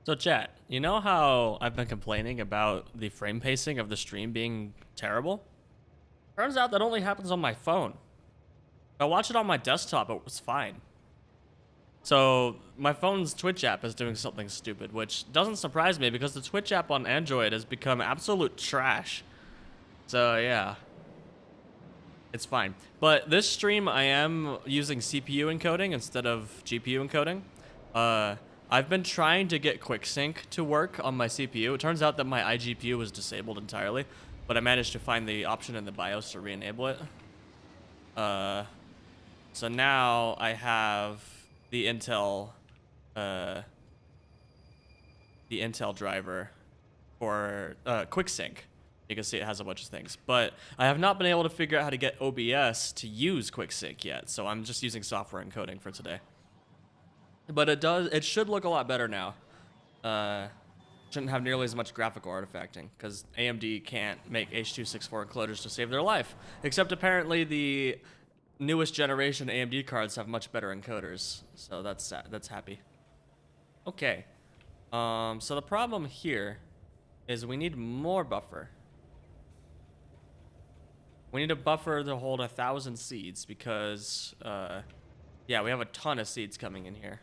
So chat, you know how I've been complaining about the frame pacing of the stream being terrible? Turns out that only happens on my phone. If I watch it on my desktop, it was fine. So my phone's Twitch app is doing something stupid, which doesn't surprise me because the Twitch app on Android has become absolute trash. So yeah, it's fine. But this stream, I am using CPU encoding instead of GPU encoding. I've been trying to get QuickSync to work on my CPU. It turns out that my iGPU was disabled entirely, but I managed to find the option in the BIOS to re-enable it. So now I have the Intel driver for QuickSync. You can see it has a bunch of things, but I have not been able to figure out how to get OBS to use QuickSync yet, so I'm just using software encoding for today. But it should look a lot better now. Shouldn't have nearly as much graphical artifacting, because AMD can't make H.264 encoders to save their life. Except apparently the newest generation AMD cards have much better encoders, so that's happy. Okay, so the problem here is we need more buffer. We need a buffer to hold 1,000 seeds because, yeah, we have a ton of seeds coming in here.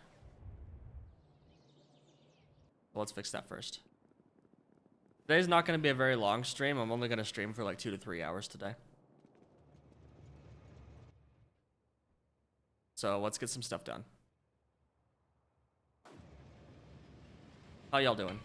Well, let's fix that first. Today's not going to be a very long stream. I'm only going to stream for like 2 to 3 hours today. So let's get some stuff done. How y'all doing?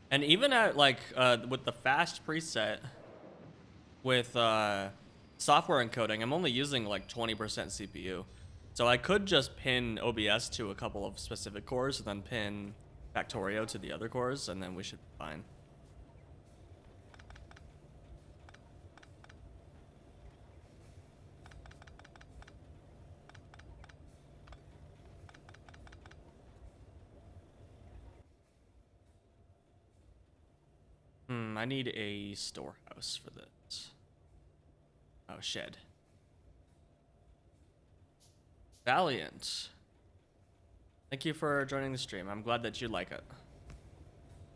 And even at like with the fast preset with software encoding, I'm only using like 20% CPU. So I could just pin OBS to a couple of specific cores and then pin Factorio to the other cores, and then we should be fine. I need a storehouse for this. Oh, shed. Valiant. Thank you for joining the stream. I'm glad that you like it.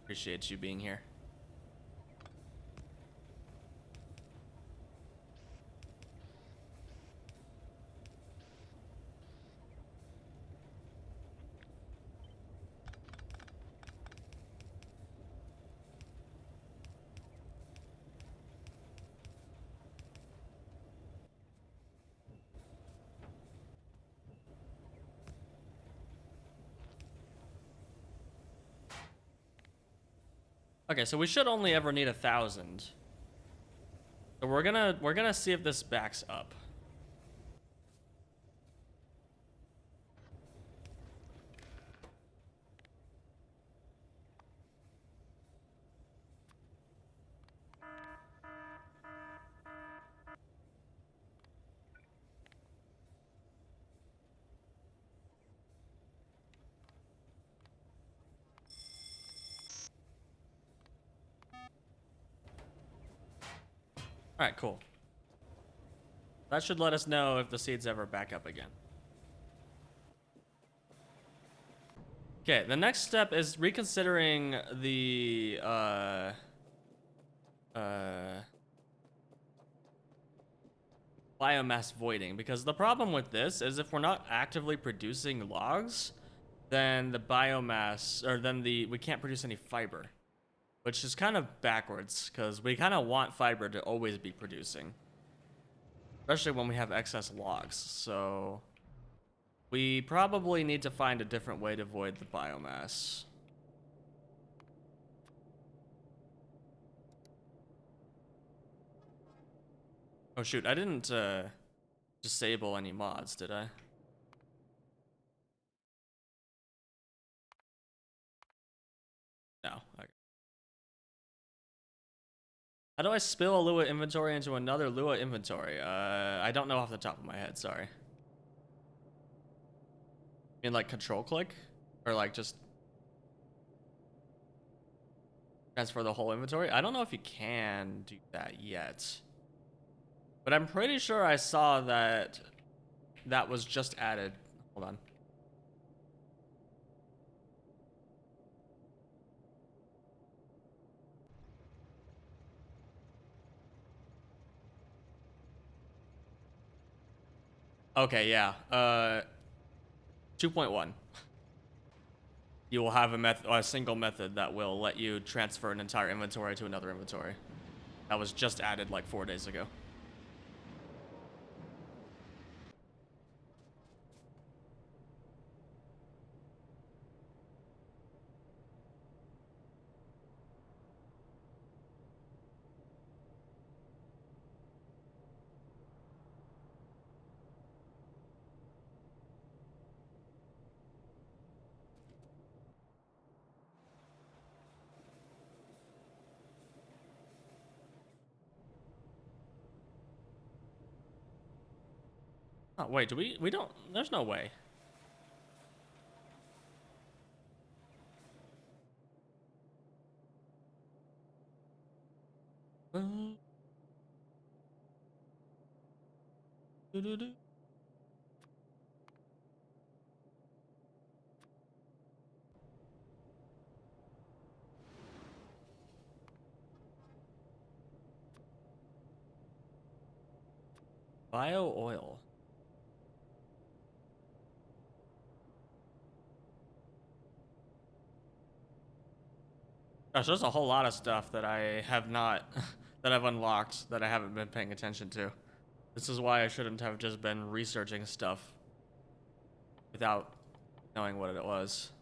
Appreciate you being here. Okay, so we should only ever need 1,000. So we're gonna see if this backs up. All right, cool. That should let us know if the seeds ever back up again. Okay, the next step is reconsidering the biomass voiding, because the problem with this is if we're not actively producing logs, then the biomass, or then we can't produce any fiber, which is kind of backwards because we kind of want fiber to always be producing, especially when we have excess logs. So we probably need to find a different way to void the biomass. Oh shoot, I didn't disable any mods, did I? No. Okay. How do I spill a Lua inventory into another Lua inventory? I don't know off the top of my head, sorry. You mean like control click? Or like just... Transfer the whole inventory. I don't know if you can do that yet. But I'm pretty sure I saw that that was just added. Hold on. Okay, yeah. 2.1. You will have a single method that will let you transfer an entire inventory to another inventory. That was just added like 4 days ago. Oh, wait, do we don't, there's no way. Bio oil. Gosh, there's a whole lot of stuff that I have not, that I've unlocked that I haven't been paying attention to. This is why I shouldn't have just been researching stuff without knowing what it was.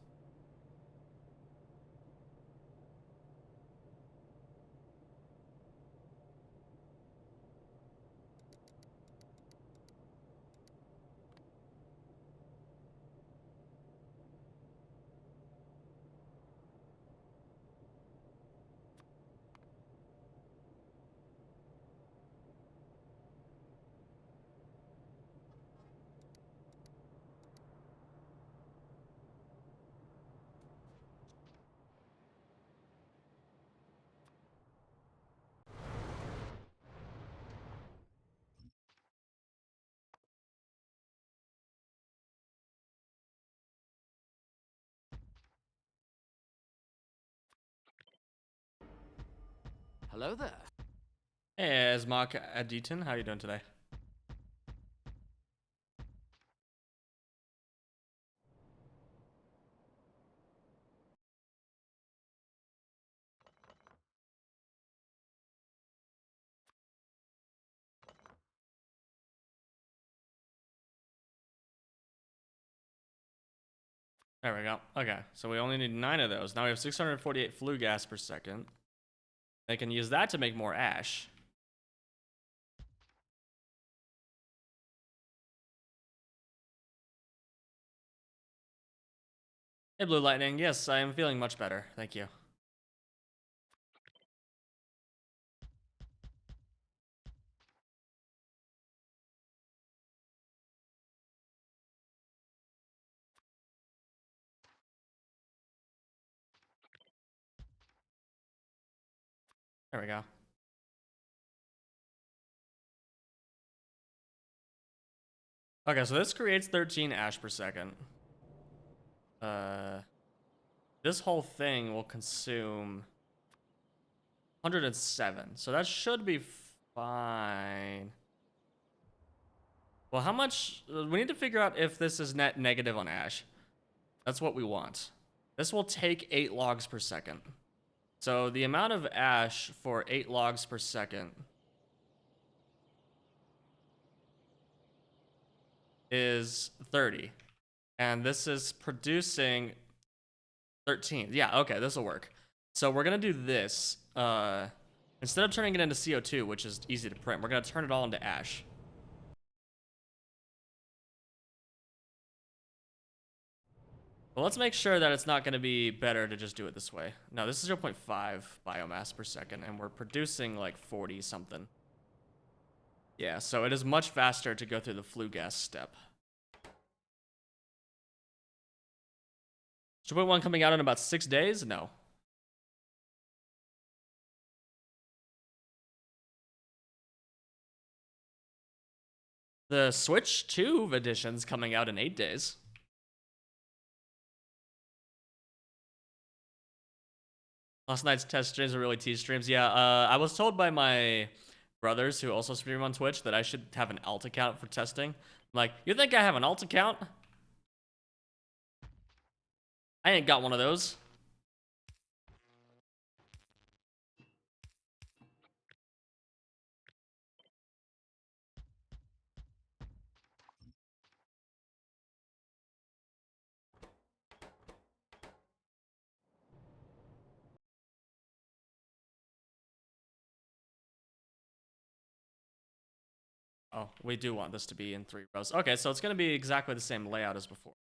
Hello there. Hey, Asmak Aditon, how you doing today? There we go. Okay, so we only need 9 of those. Now we have 648 flue gas per second. They can use that to make more ash. Hey, Blue Lightning. Yes, I am feeling much better. Thank you. There we go. Okay, so this creates 13 ash per second. This whole thing will consume 107. So that should be fine. Well, how much? We need to figure out if this is net negative on ash. That's what we want. This will take 8 logs per second. So the amount of ash for 8 logs per second is 30. And this is producing 13. Yeah, okay, this will work. So we're going to do this. Instead of turning it into CO2, which is easy to print, we're going to turn it all into ash. Well, let's make sure that it's not going to be better to just do it this way. No, this is 0.5 biomass per second, and we're producing like 40 something. Yeah, so it is much faster to go through the flue gas step. 2.1 coming out in about 6 days? No. The Switch 2 edition's coming out in 8 days. Last night's test streams were really tease streams. Yeah, I was told by my brothers who also stream on Twitch that I should have an alt account for testing. Like, you think I have an alt account? I ain't got one of those. Oh, we do want this to be in 3 rows. Okay, so it's gonna be exactly the same layout as before.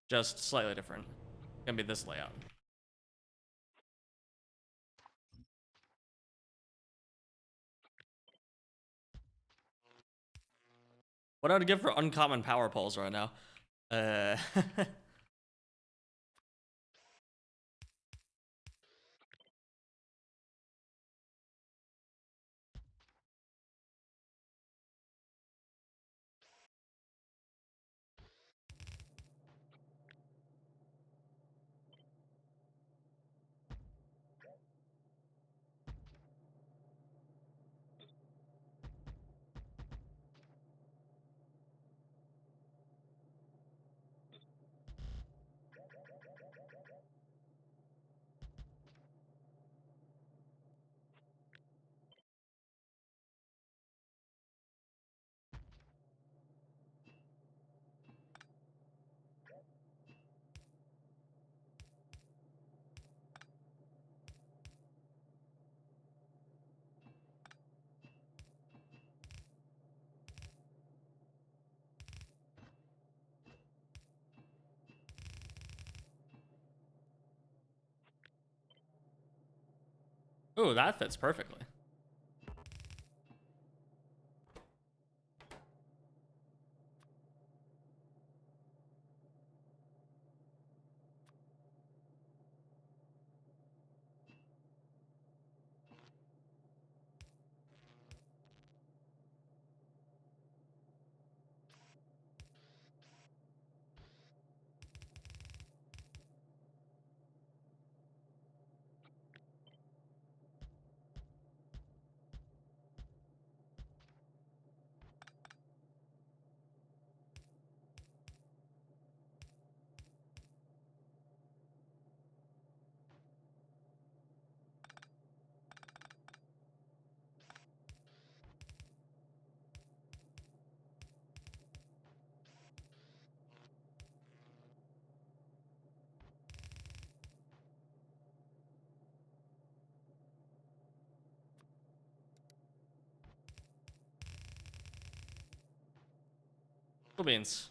Just slightly different. It's gonna be this layout. What I would give for uncommon power poles right now? Ooh, that fits perfectly. Cool beans.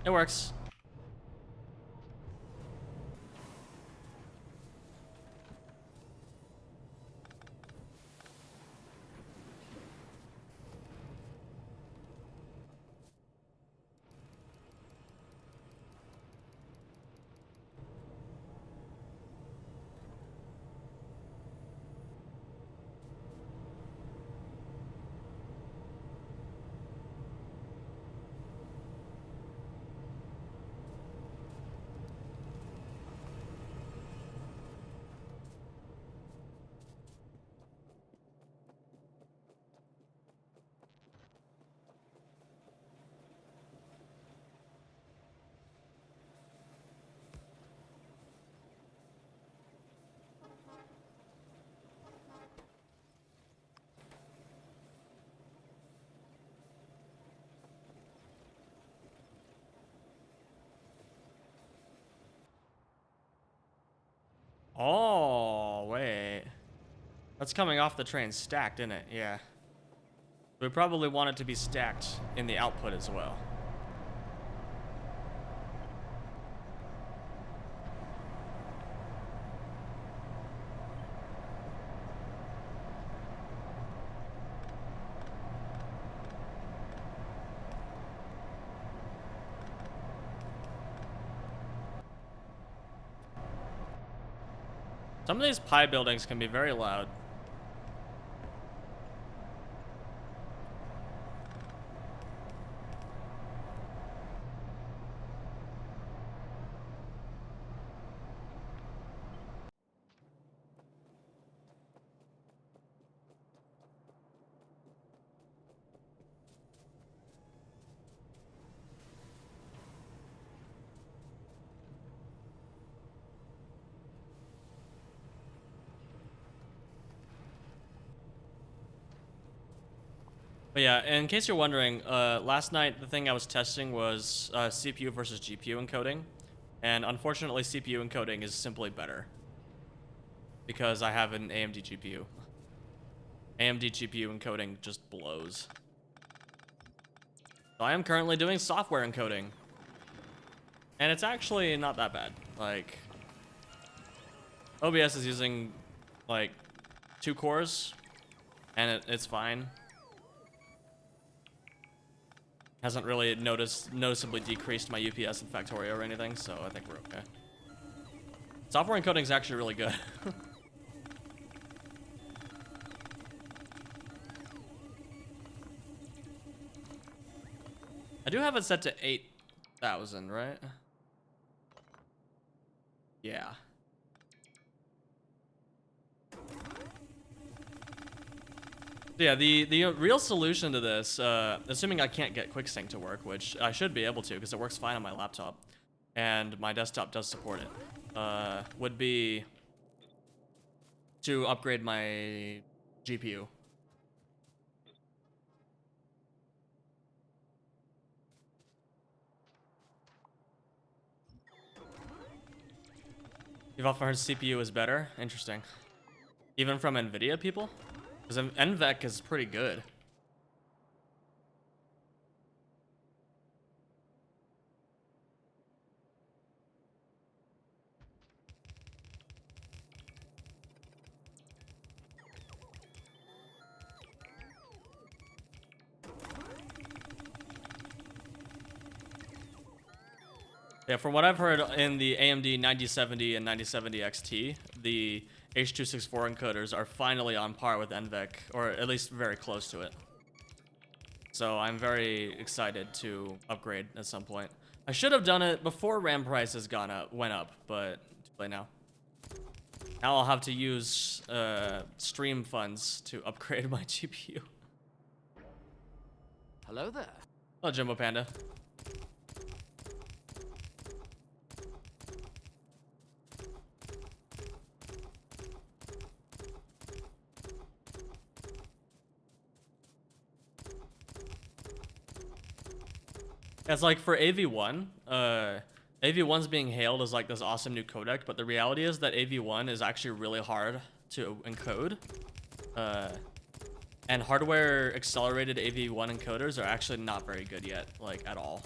It works. That's coming off the train stacked, isn't it? Yeah. We probably want it to be stacked in the output as well. Some of these pie buildings can be very loud. But yeah, in case you're wondering, last night the thing I was testing was CPU versus GPU encoding, and unfortunately CPU encoding is simply better because I have an AMD GPU. AMD GPU encoding just blows. So I am currently doing software encoding, and it's actually not that bad. Like, OBS is using like 2 cores, and it's fine. Hasn't really noticeably decreased my UPS in Factorio or anything, so I think we're okay. Software encoding is actually really good. I do have it set to 8,000, right? Yeah. Yeah, the real solution to this, assuming I can't get QuickSync to work, which I should be able to because it works fine on my laptop, and my desktop does support it, would be to upgrade my GPU. You've often heard CPU is better? Interesting. Even from NVIDIA people? Because NVEC is pretty good. Yeah, from what I've heard in the AMD 9070 and 9070 XT, the H.264 encoders are finally on par with NVEC, or at least very close to it. So I'm very excited to upgrade at some point. I should have done it before RAM prices went up, but too late now. Now I'll have to use stream funds to upgrade my GPU. Hello there. Hello, Jumbo Panda. It's like for AV1, AV1's being hailed as like this awesome new codec, but the reality is that AV1 is actually really hard to encode. And hardware accelerated AV1 encoders are actually not very good yet, like at all.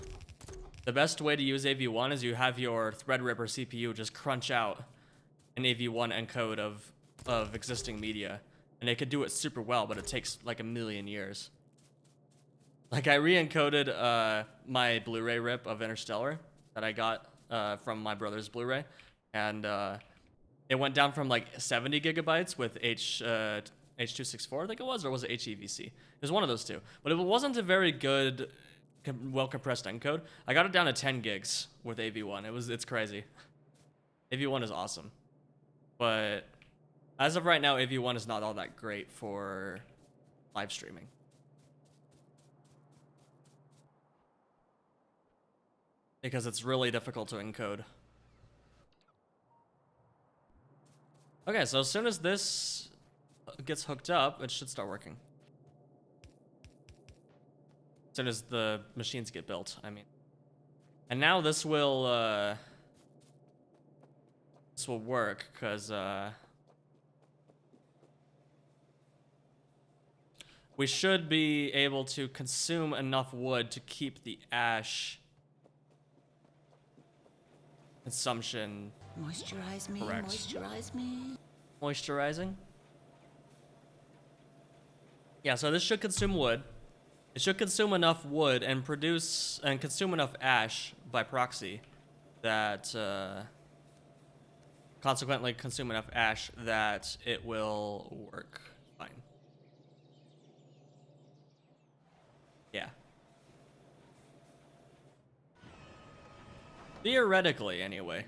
The best way to use AV1 is you have your Threadripper CPU just crunch out an AV1 encode of existing media. And it could do it super well, but it takes like a million years. Like, I re-encoded my Blu-ray rip of Interstellar that I got from my brother's Blu-ray, and it went down from like 70 gigabytes with H.264, I think it was, or was it HEVC? It was one of those two. But it wasn't a very good, well-compressed encode. I got it down to 10 gigs with AV1. It's crazy. AV1 is awesome. But as of right now, AV1 is not all that great for live streaming. Because it's really difficult to encode. Okay, so as soon as this gets hooked up, it should start working. As soon as the machines get built, I mean. And now this will work, because we should be able to consume enough wood to keep the ash consumption Moisturize me, correct. moisturize me. Moisturizing? Yeah, so this should consume wood. It should consume enough wood and produce and consume enough ash by proxy that consequently consume enough ash that it will work fine. Yeah. Theoretically, anyway.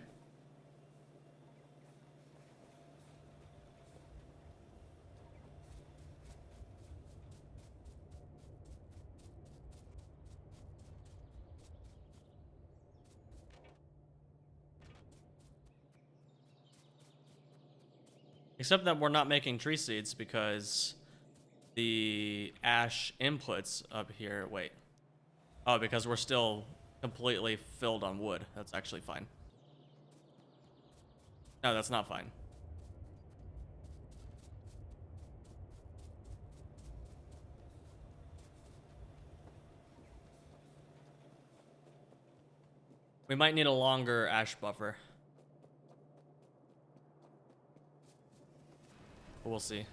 Except that we're not making tree seeds because the ash inputs up here, wait. Oh, because we're still completely filled on wood. That's actually fine. No, that's not fine. We might need a longer ash buffer. But we'll see.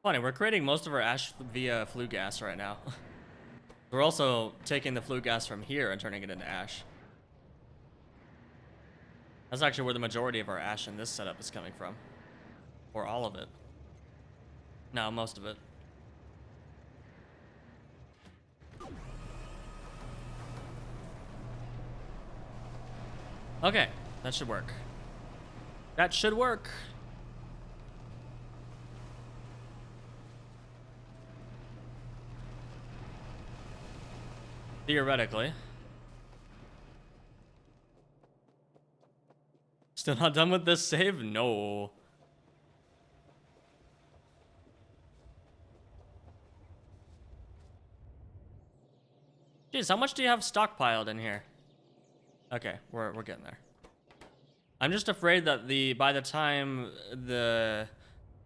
Funny, we're creating most of our ash via flue gas right now. We're also taking the flue gas from here and turning it into ash. That's actually where the majority of our ash in this setup is coming from. Or all of it. No, most of it. Okay, that should work. That should work. Theoretically. Still not done with this save? No. Jeez, how much do you have stockpiled in here? Okay, we're getting there. I'm just afraid that by the time the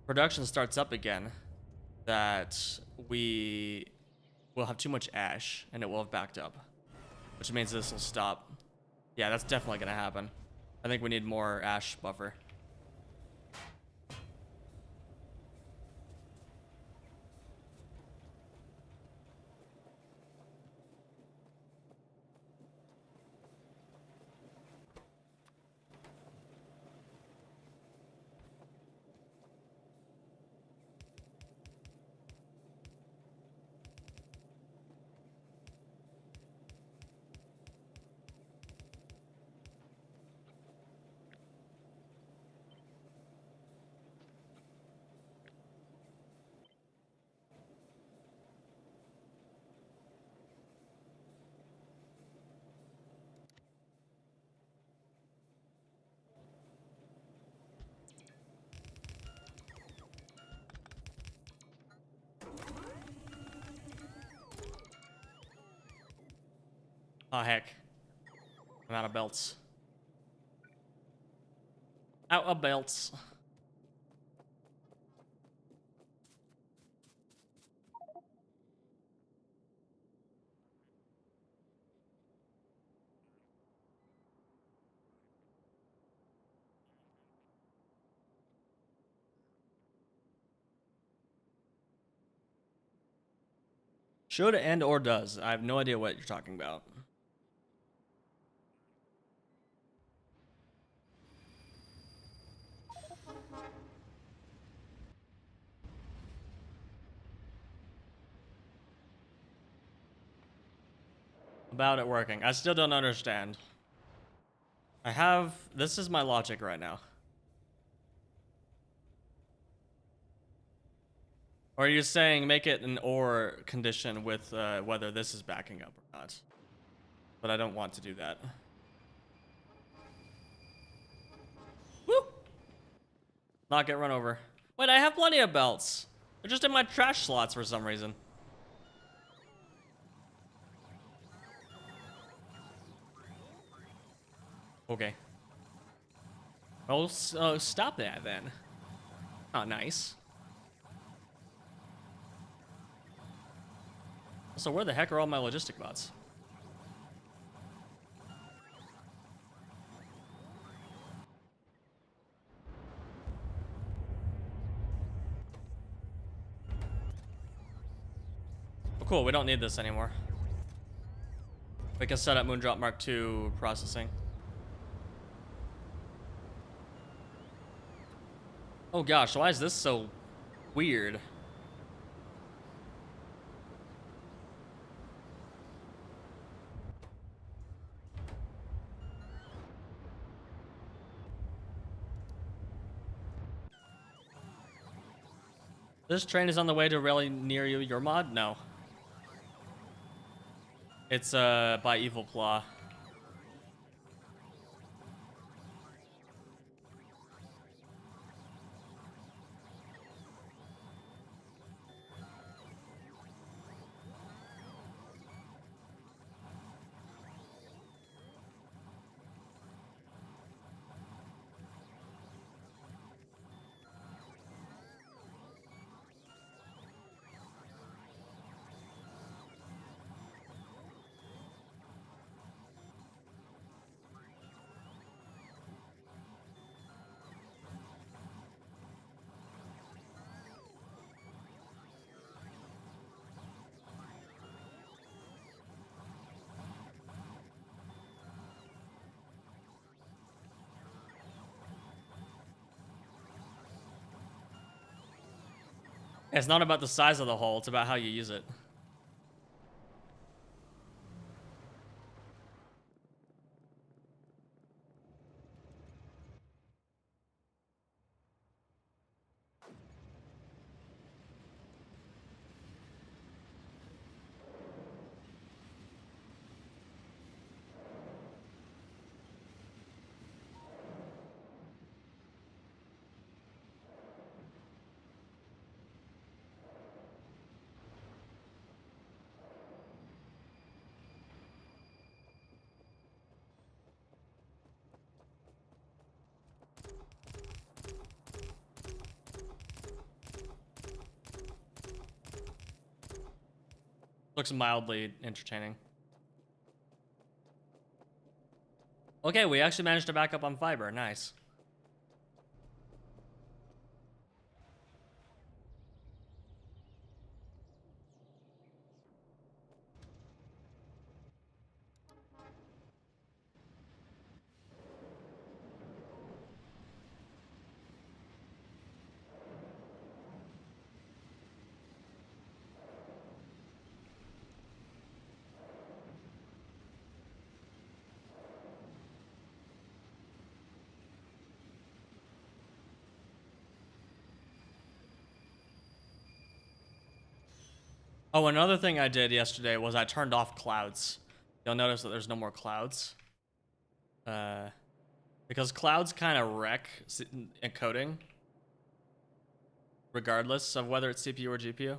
production starts up again, that we will have too much ash and it will have backed up, which means this will stop. Yeah, that's definitely gonna happen. I think we need more ash buffer. Oh, heck. I'm out of belts. Out of belts. Should and or does. I have no idea what you're talking about. about it working. I still don't understand. This is my logic right now. Or are you saying make it an or condition with whether this is backing up or not? But I don't want to do that. Woo! Not get run over. Wait, I have plenty of belts. They're just in my trash slots for some reason. Okay. Well, stop that then. Not nice. So where the heck are all my logistic bots? Oh, cool, we don't need this anymore. We can set up Moondrop Mark II processing. Oh gosh, why is this so weird? This train is on the way to really near you. Your mod? No. It's by Evil Claw. It's not about the size of the hole, it's about how you use it. Looks mildly entertaining. Okay, we actually managed to back up on fiber. Nice. Oh, another thing I did yesterday was I turned off clouds. You'll notice that there's no more clouds. Because clouds kind of wreck encoding, regardless of whether it's CPU or GPU.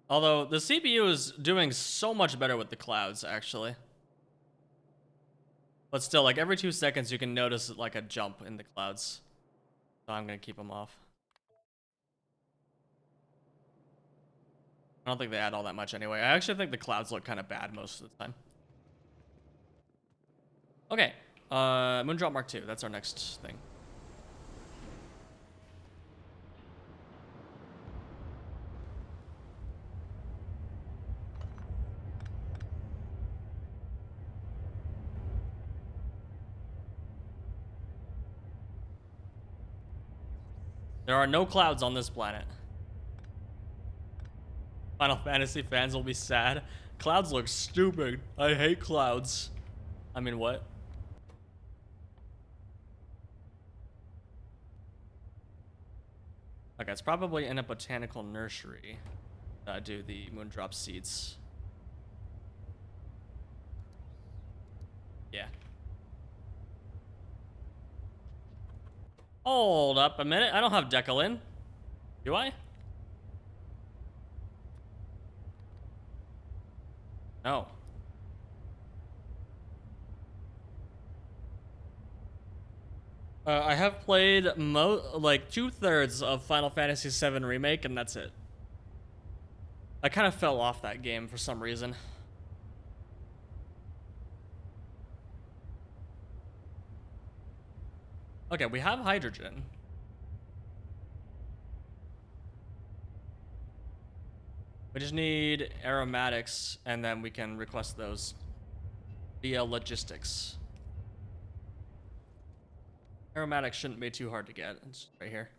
Although the CPU is doing so much better with the clouds, actually. But still, like every 2 seconds, you can notice like a jump in the clouds. So I'm gonna keep them off. I don't think they add all that much anyway. I actually think the clouds look kind of bad most of the time. Okay, Moondrop Mark II. That's our next thing. There are no clouds on this planet. Final Fantasy fans will be sad. Clouds look stupid. I hate clouds. I mean, what? Okay, it's probably in a botanical nursery that I do the moondrop seeds. Yeah. Hold up a minute. I don't have Decalin. Do I? No. I have played like 2/3 of Final Fantasy VII Remake, and that's it. I kind of fell off that game for some reason. Okay, we have hydrogen. We just need aromatics, and then we can request those via logistics. Aromatics shouldn't be too hard to get. It's right here.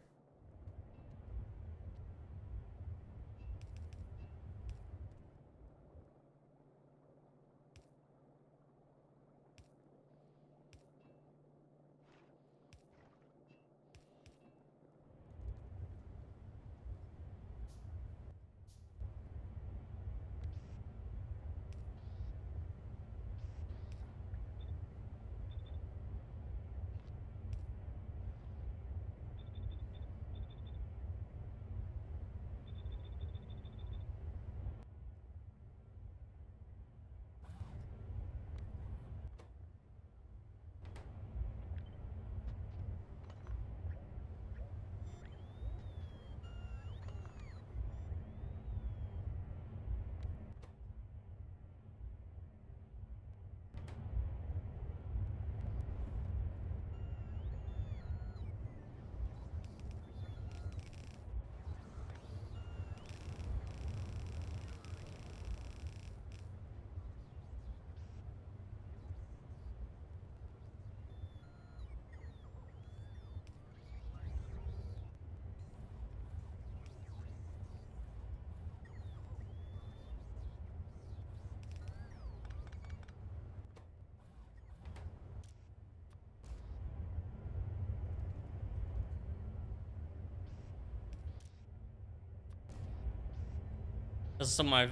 This is some of my.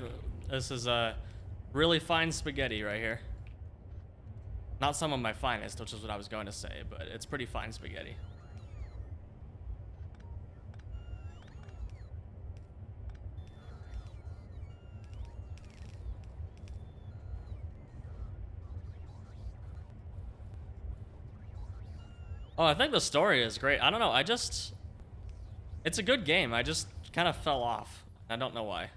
This is really fine spaghetti right here. Not some of my finest, which is what I was going to say, but it's pretty fine spaghetti. Oh, I think the story is great. I don't know. It's a good game. I just kind of fell off. I don't know why.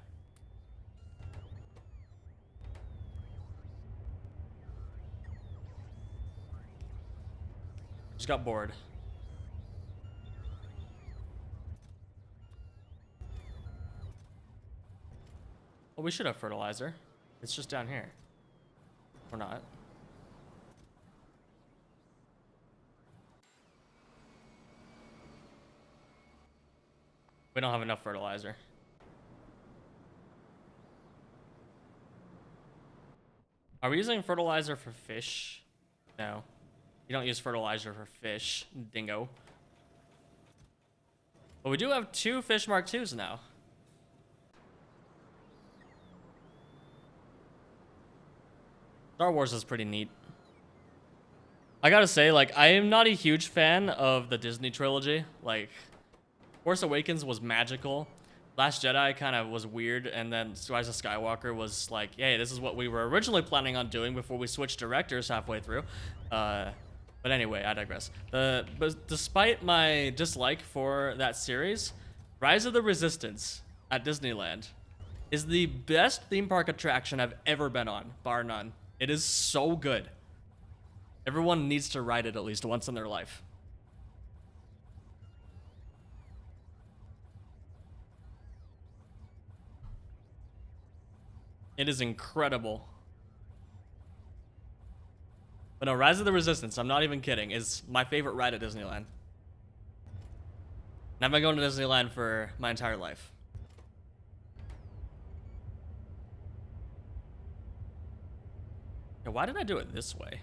Just got bored. Well, we should have fertilizer. It's just down here. Or not. We don't have enough fertilizer. Are we using fertilizer for fish? No. You don't use fertilizer for fish, dingo. But we do have 2 Fish Mark IIs now. Star Wars is pretty neat. I gotta say, like, I am not a huge fan of the Disney trilogy. Like, Force Awakens was magical. Last Jedi kind of was weird, and then Rise of Skywalker was like, hey, this is what we were originally planning on doing before we switched directors halfway through. But anyway, I digress. But despite my dislike for that series, Rise of the Resistance at Disneyland is the best theme park attraction I've ever been on, bar none. It is so good. Everyone needs to ride it at least once in their life. It is incredible. But no, Rise of the Resistance, I'm not even kidding, is my favorite ride at Disneyland. And I've been going to Disneyland for my entire life. Yeah, why did I do it this way?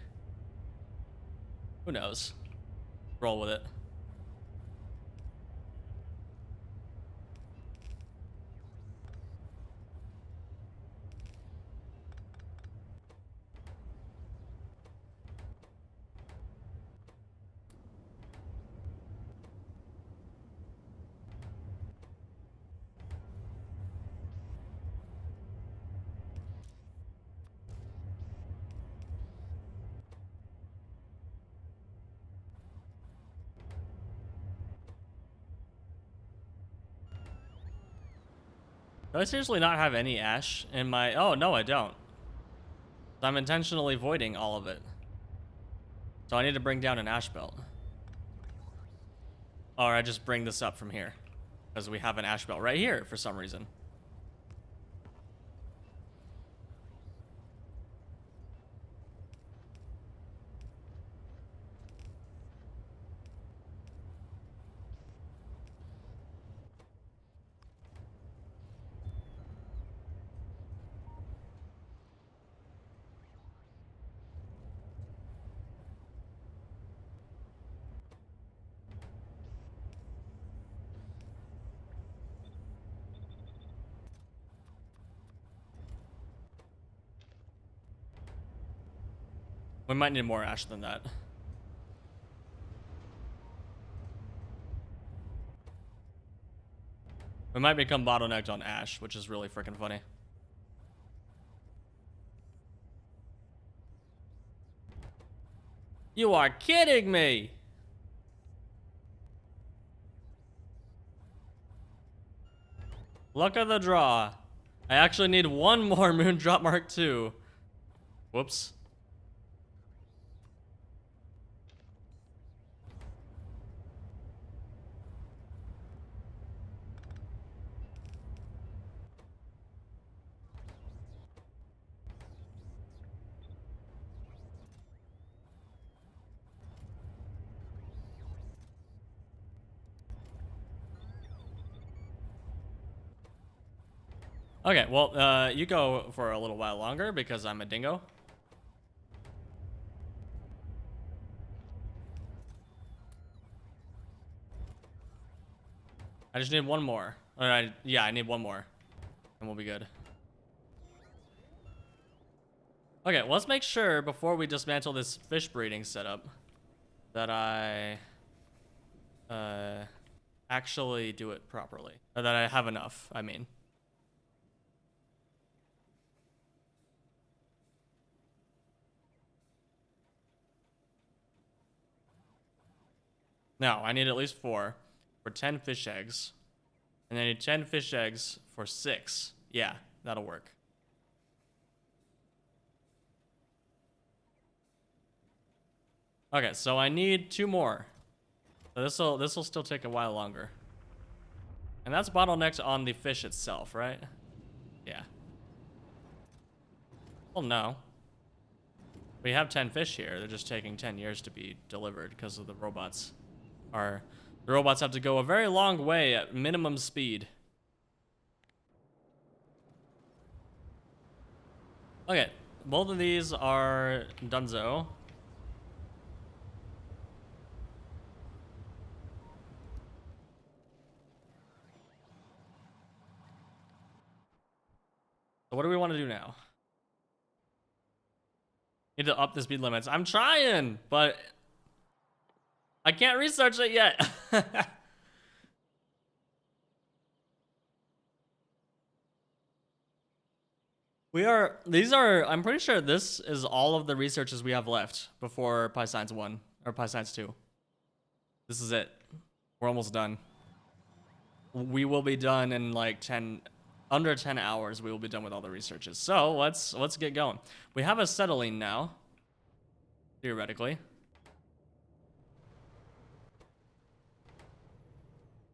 Who knows? Roll with it. Do I seriously not have any ash in my... Oh, no, I don't. I'm intentionally voiding all of it. So I need to bring down an ash belt. Or I just bring this up from here. Because we have an ash belt right here for some reason. We might need more ash than that. We might become bottlenecked on ash, which is really freaking funny. You are kidding me! Luck of the draw. I actually need one more Moondrop Mark II. Whoops. Okay, well, you go for a little while longer because I'm a dingo. I just need one more. Alright, yeah, I need one more. And we'll be good. Okay, well, let's make sure before we dismantle this fish breeding setup that I actually do it properly. Or that I have enough, I mean. Now, I need at least 4 for 10 fish eggs. And I need 10 fish eggs for 6. Yeah, that'll work. Okay, so I need 2 more. So this'll still take a while longer. And that's bottlenecked on the fish itself, right? Yeah. Well, no. We have 10 fish here. They're just taking 10 years to be delivered because of the robots. The robots have to go a very long way at minimum speed. Okay, both of these are donezo. So what do we want to do now? Need to up the speed limits. I'm trying, but I can't research it yet. I'm pretty sure this is all of the researches we have left before PyScience 1 or PyScience 2. This is it. We're almost done. We will be done in like under 10 hours. We will be done with all the researches. So let's get going. We have acetylene now, theoretically.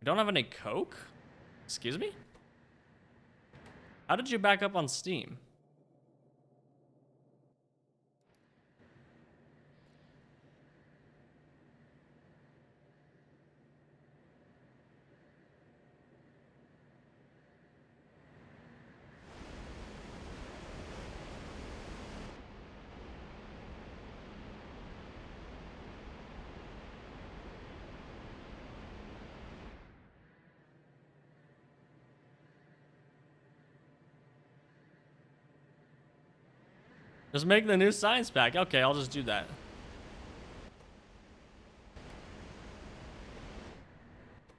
We don't have any coke? Excuse me? How did you back up on Steam? Just make the new science pack. Okay, I'll just do that.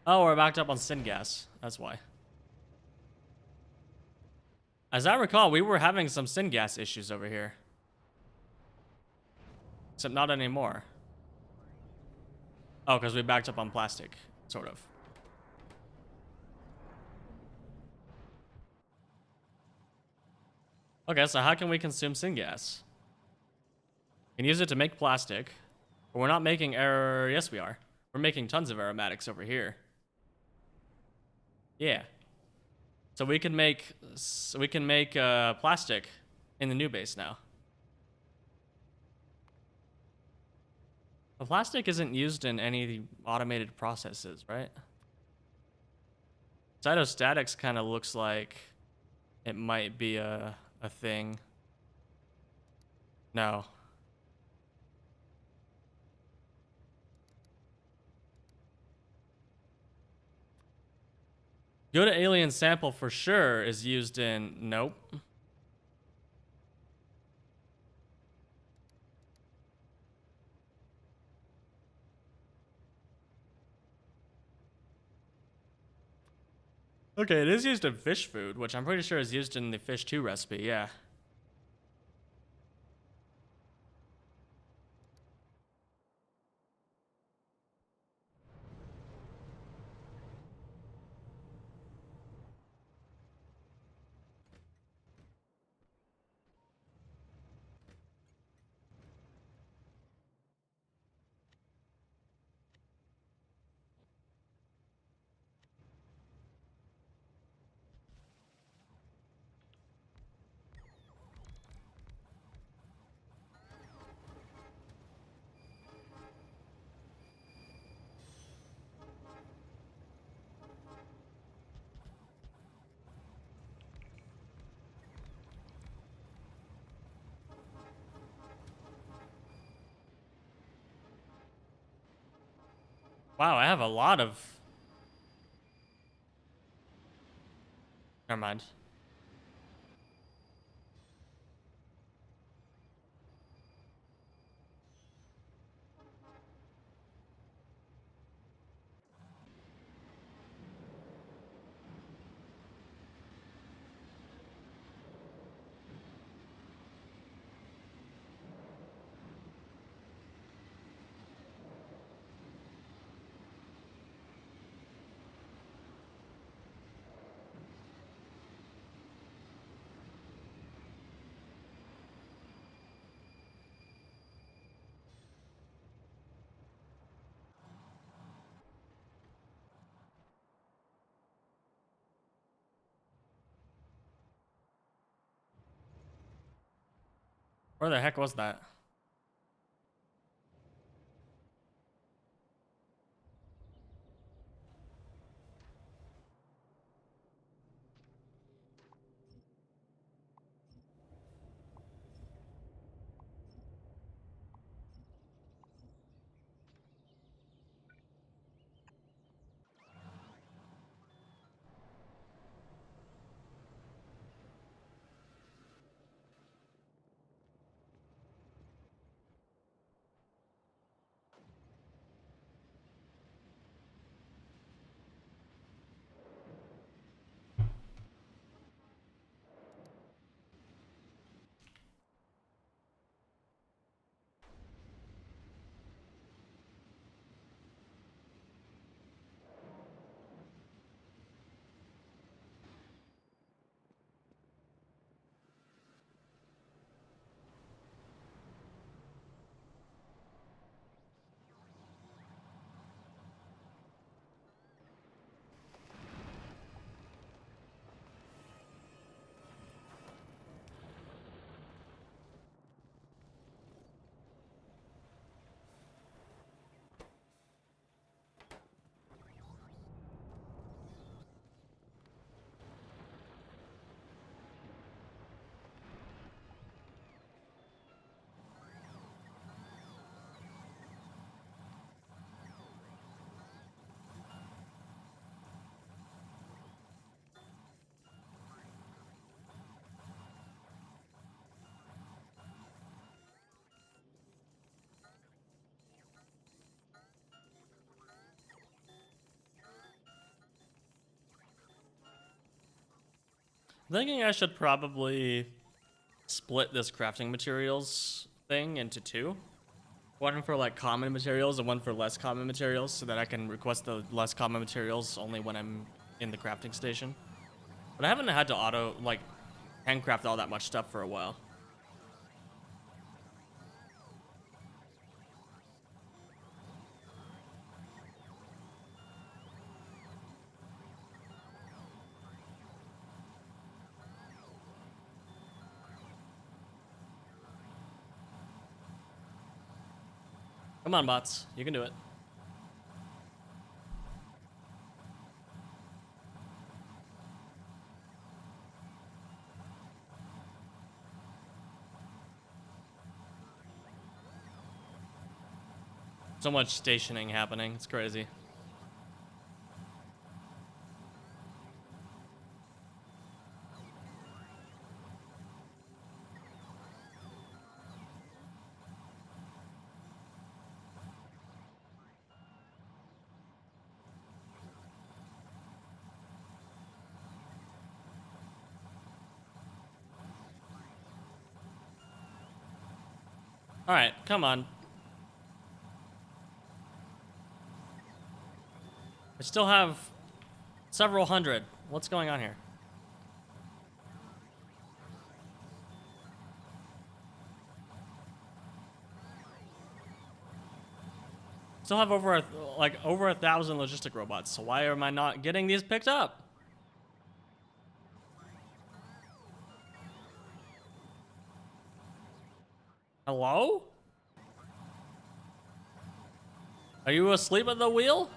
Oh, we're backed up on syngas. That's why. As I recall, we were having some syngas issues over here. Except not anymore. Oh, because we backed up on plastic. Sort of. Okay, so how can we consume syngas? We can use it to make plastic. But we're not making Yes, we are. We're making tons of aromatics over here. Yeah. So we can make plastic in the new base now. The plastic isn't used in any automated processes, right? Cytostatics kind of looks like it might be a thing. No. Go to alien sample for sure is used in... Nope. Okay, it is used in fish food, which I'm pretty sure is used in the fish 2 recipe, yeah. Wow, I have a lot of... Never mind. Where the heck was that? Thinking I should probably split this crafting materials thing into two. One for like common materials and one for less common materials, so that I can request the less common materials only when I'm in the crafting station. But I haven't had to handcraft all that much stuff for a while. Come on, bots. You can do it. So much stationing happening. It's crazy. All right, come on. I still have several hundred. What's going on here? Still have over 1,000 logistic robots. So why am I not getting these picked up? Hello? Are you asleep at the wheel?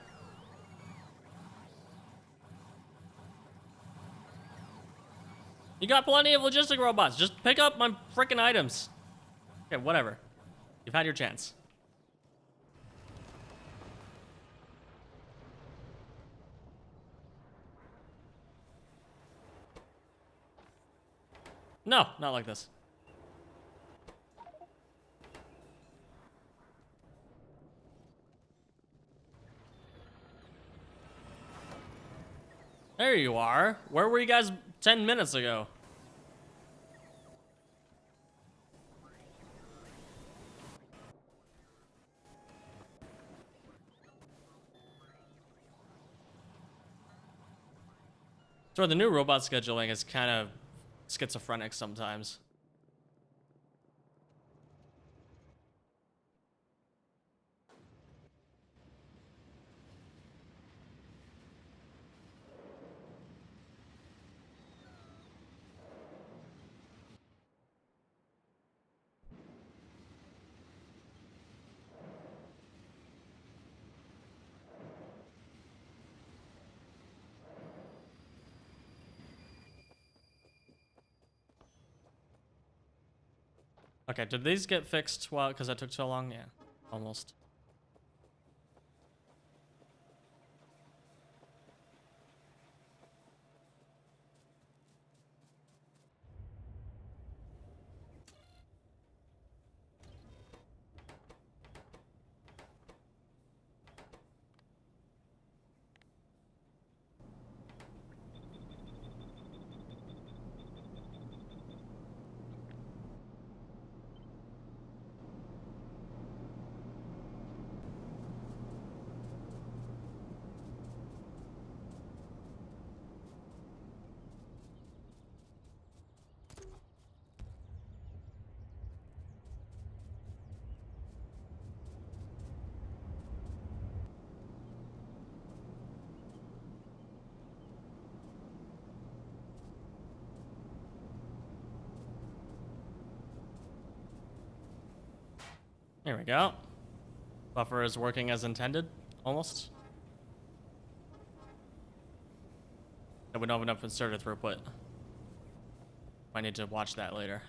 You got plenty of logistic robots. Just pick up my freaking items. Okay, whatever. You've had your chance. No, not like this. There you are. Where were you guys 10 minutes ago? So the new robot scheduling is kind of schizophrenic sometimes. Okay, did these get fixed because I took so long? Yeah, almost. There we go. Buffer is working as intended, almost. And we don't have enough inserter throughput. I need to watch that later.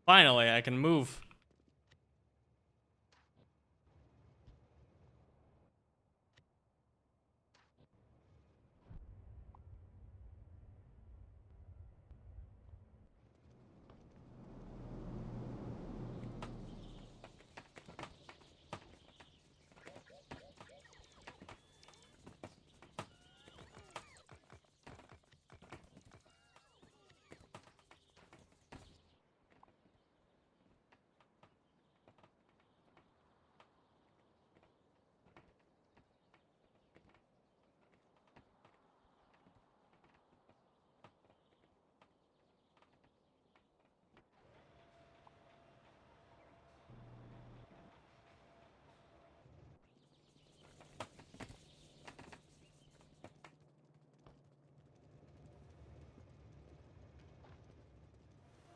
Finally, I can move.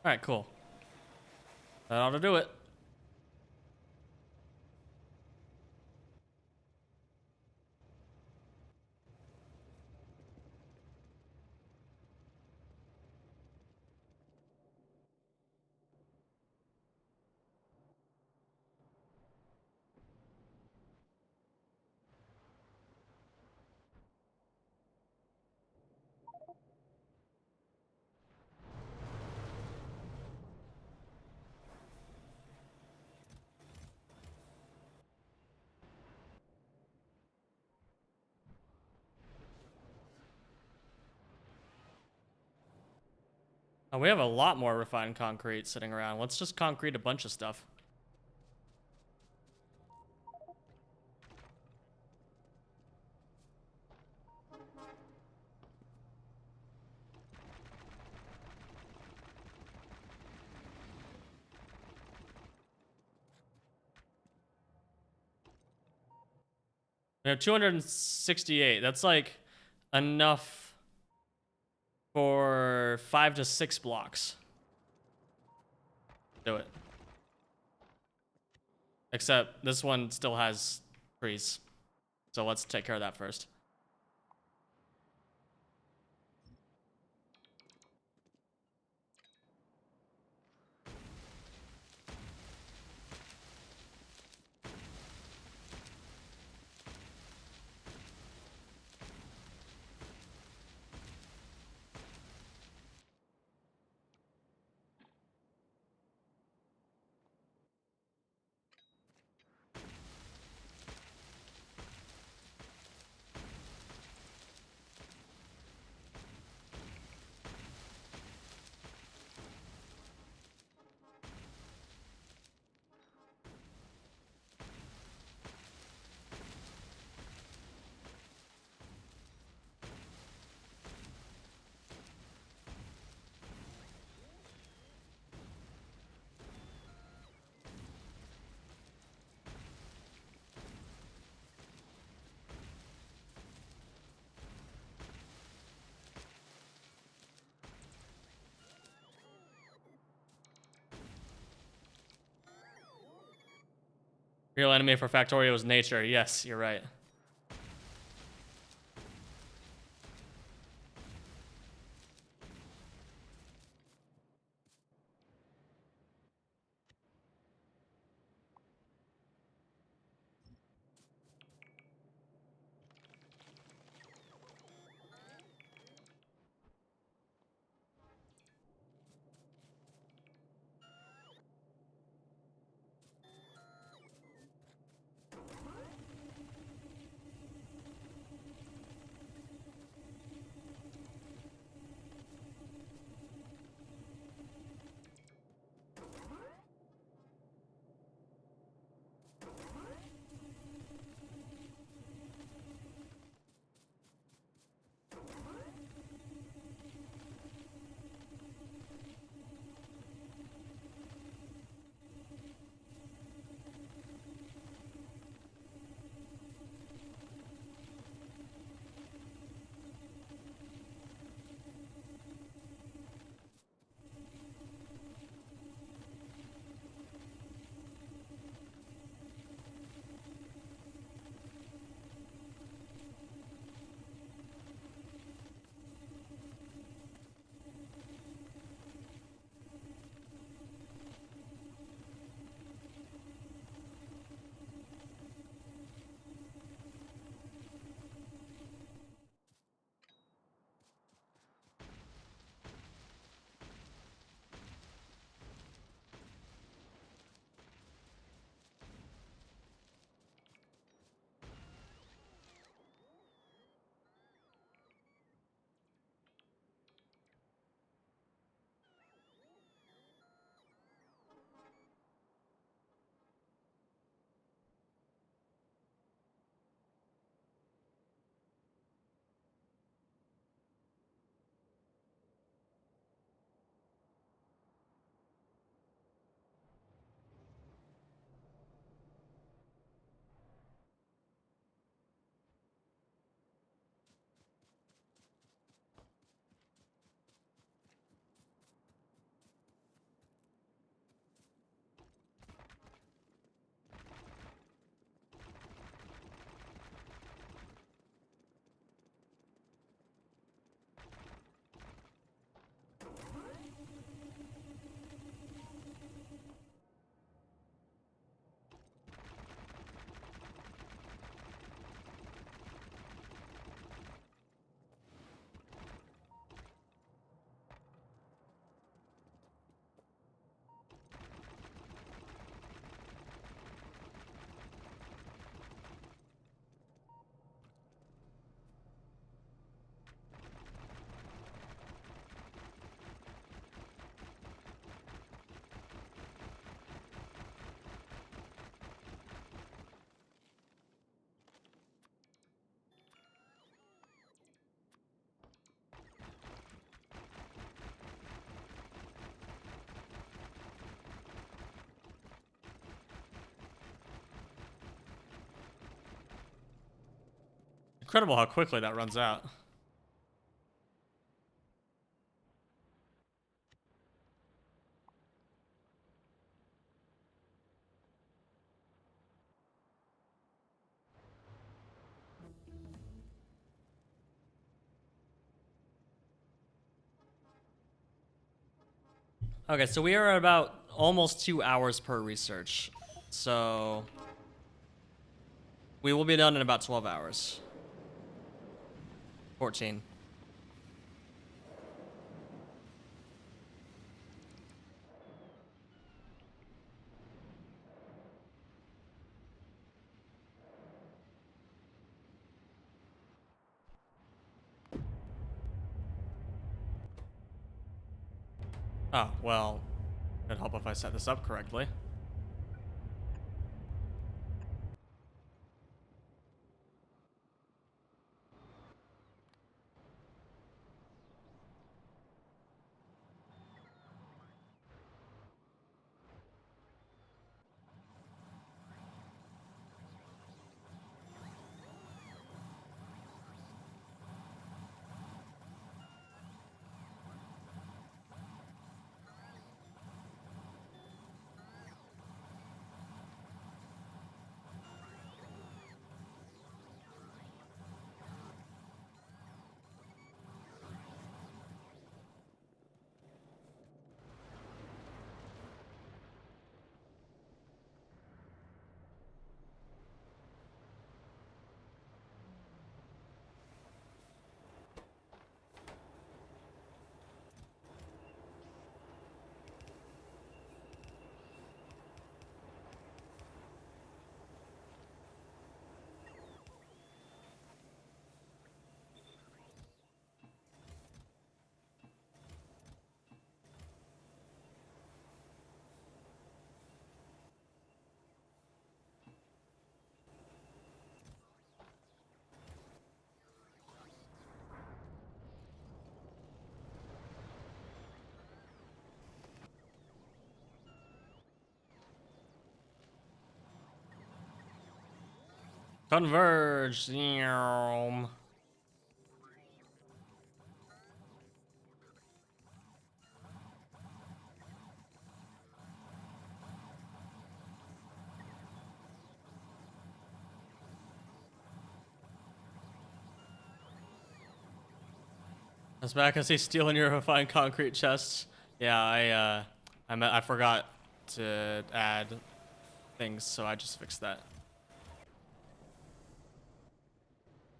All right, cool. That ought to do it. Oh, we have a lot more refined concrete sitting around. Let's just concrete a bunch of stuff. We have 268. That's like enough for 5 to 6 blocks. Do it. Except this one still has trees. So let's take care of that first. Real enemy for Factorio is nature. Yes, you're right. incredible how quickly that runs out. Okay, so we are at about almost 2 hours per research. So we will be done in about 12 hours. 14. Oh, well, it'd help if I set this up correctly. Converge. Yum. That's bad because he's stealing your refined concrete chests. Yeah, I forgot to add things, so I just fixed that.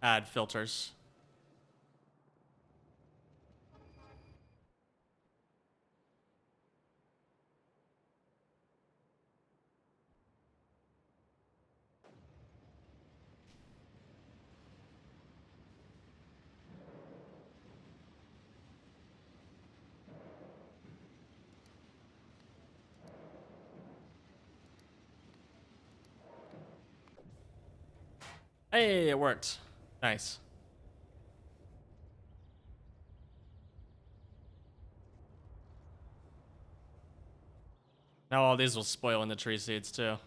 Add filters. Hey, it worked. Nice. Now all these will spoil in the tree seeds too.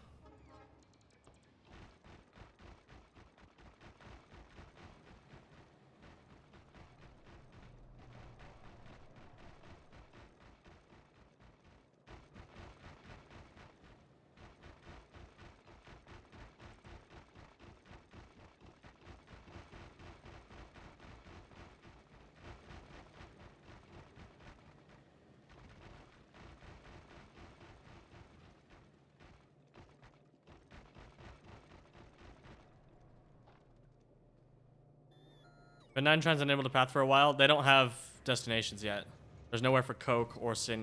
But Nine Trends enabled a path for a while. They don't have destinations yet. There's nowhere for coke or there's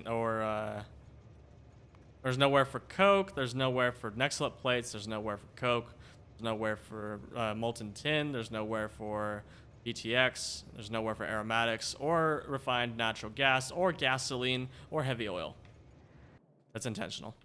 nowhere for coke. There's nowhere for Nexlet plates. There's nowhere for coke. There's nowhere for molten tin. There's nowhere for BTX. There's nowhere for aromatics or refined natural gas or gasoline or heavy oil. That's intentional.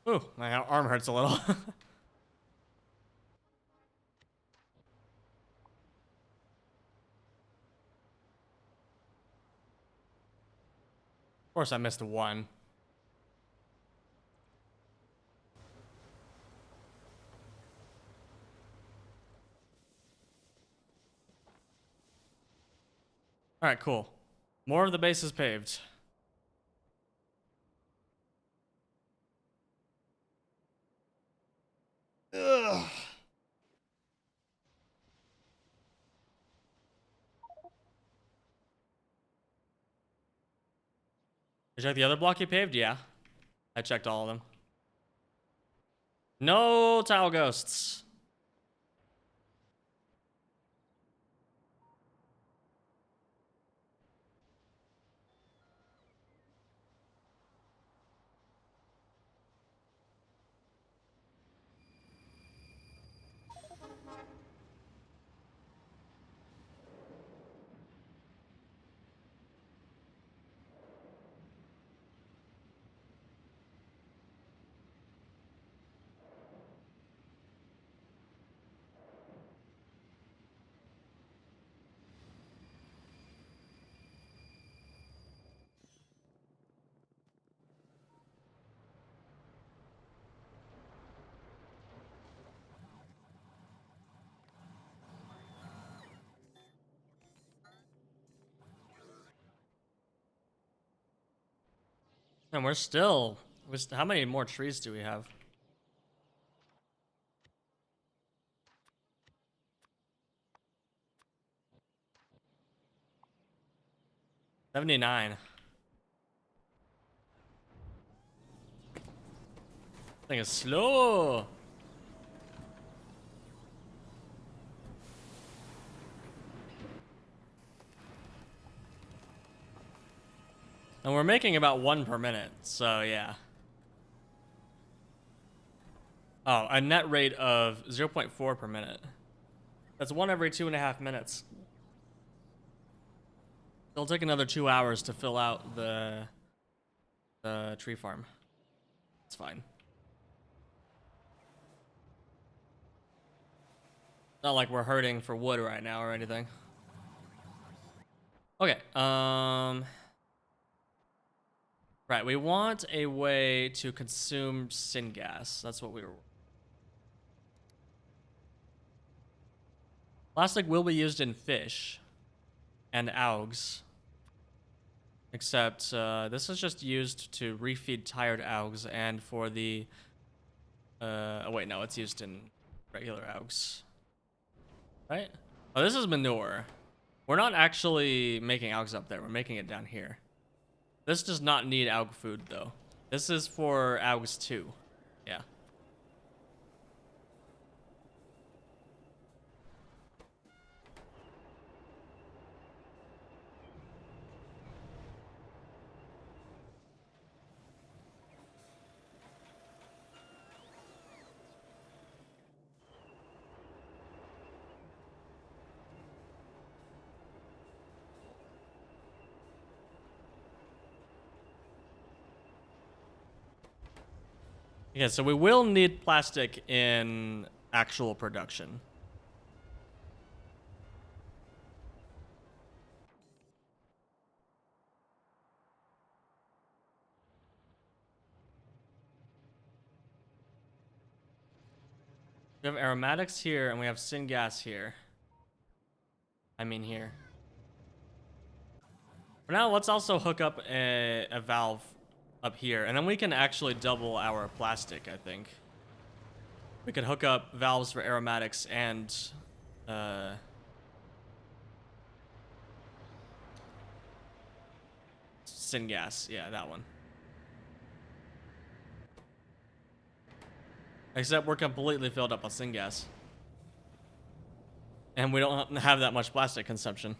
Ooh, my arm hurts a little. Of course, I missed one. All right, cool. More of the base is paved. Ugh. You check the other block you paved? Yeah. I checked all of them. No tile ghosts. And we're still... How many more trees do we have? $79. Thing is slow. And we're making about 1 per minute, so yeah. Oh, a net rate of 0.4 per minute. That's 1 every 2.5 minutes. It'll take another 2 hours to fill out the tree farm. It's fine. Not like we're hurting for wood right now or anything. Okay, right, we want a way to consume syngas. That's what we were... Plastic will be used in fish and algs. Except, this is just used to refeed tired algs and for the... oh wait, no, it's used in regular algs. Right? Oh, this is manure. We're not actually making algs up there. We're making it down here. This does not need alg food, though. This is for algs too. Yeah. Yeah, so we will need plastic in actual production. We have aromatics here, and we have syngas here. I mean here. For now, let's also hook up a valve up here, and then we can actually double our plastic, I think. We could hook up valves for aromatics and... syngas. Yeah, that one. Except we're completely filled up on syngas. And we don't have that much plastic consumption.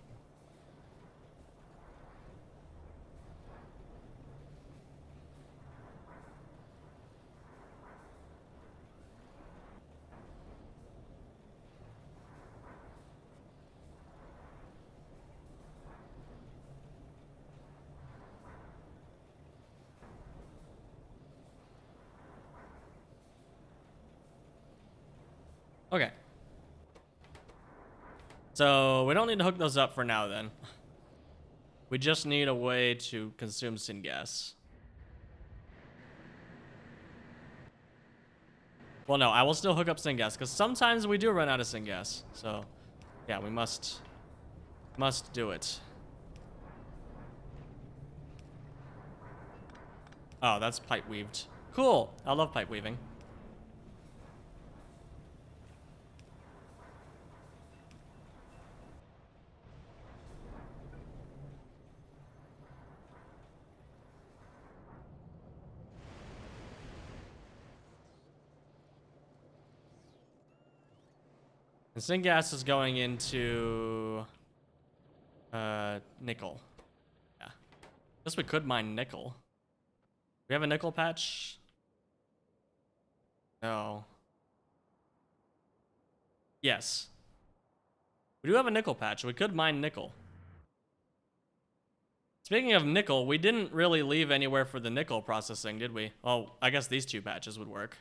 Okay. So we don't need to hook those up for now then. We just need a way to consume syngas. Well, no, I will still hook up syngas because sometimes we do run out of syngas. So, yeah, we must do it. Oh, that's pipe weaved. Cool. I love pipe weaving. And syngas is going into nickel. Yeah. Guess we could mine nickel. We have a nickel patch? No. Yes. We do have a nickel patch. We could mine nickel. Speaking of nickel, we didn't really leave anywhere for the nickel processing, did we? Oh, I guess these two patches would work.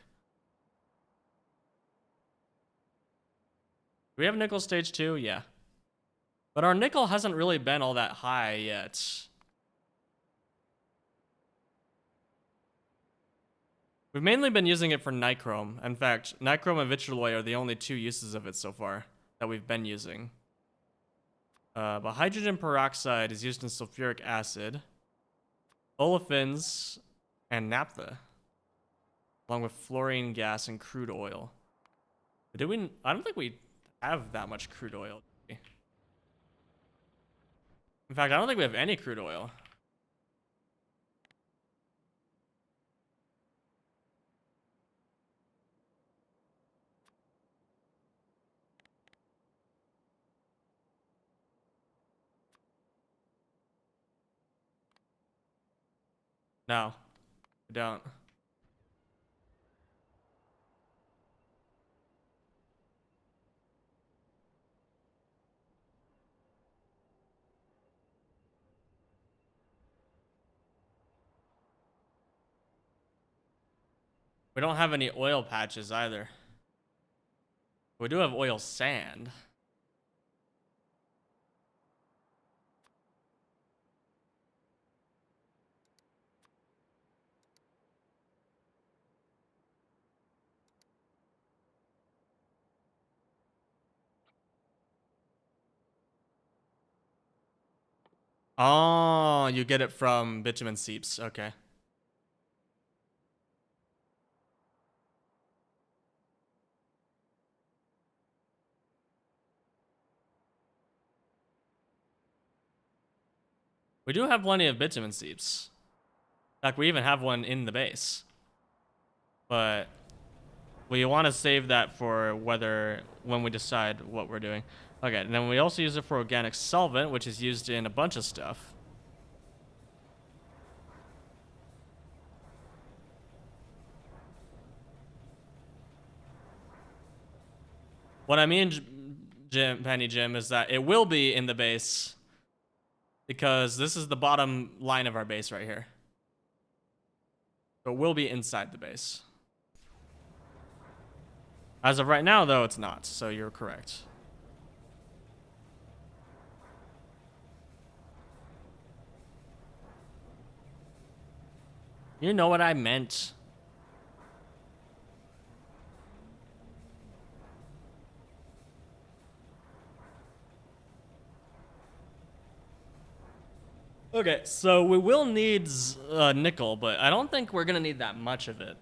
Do we have nickel stage 2? Yeah. But our nickel hasn't really been all that high yet. We've mainly been using it for nichrome. In fact, nichrome and vitriol are the only two uses of it so far that we've been using. But hydrogen peroxide is used in sulfuric acid, olefins, and naphtha, along with fluorine gas and crude oil. But did we? I don't think we have that much crude oil. Do we? In fact, I don't think we have any crude oil. No, we don't. We don't have any oil patches either. We do have oil sand. Oh, you get it from bitumen seeps. Okay. We do have plenty of bitumen seeps. In fact, we even have one in the base. But we want to save that for when we decide what we're doing. Okay, and then we also use it for organic solvent, which is used in a bunch of stuff. What I mean, Jim, is that it will be in the base because this is the bottom line of our base right here. So it will be inside the base. As of right now, though, it's not, so you're correct. You know what I meant. Okay, so we will need nickel, but I don't think we're gonna need that much of it.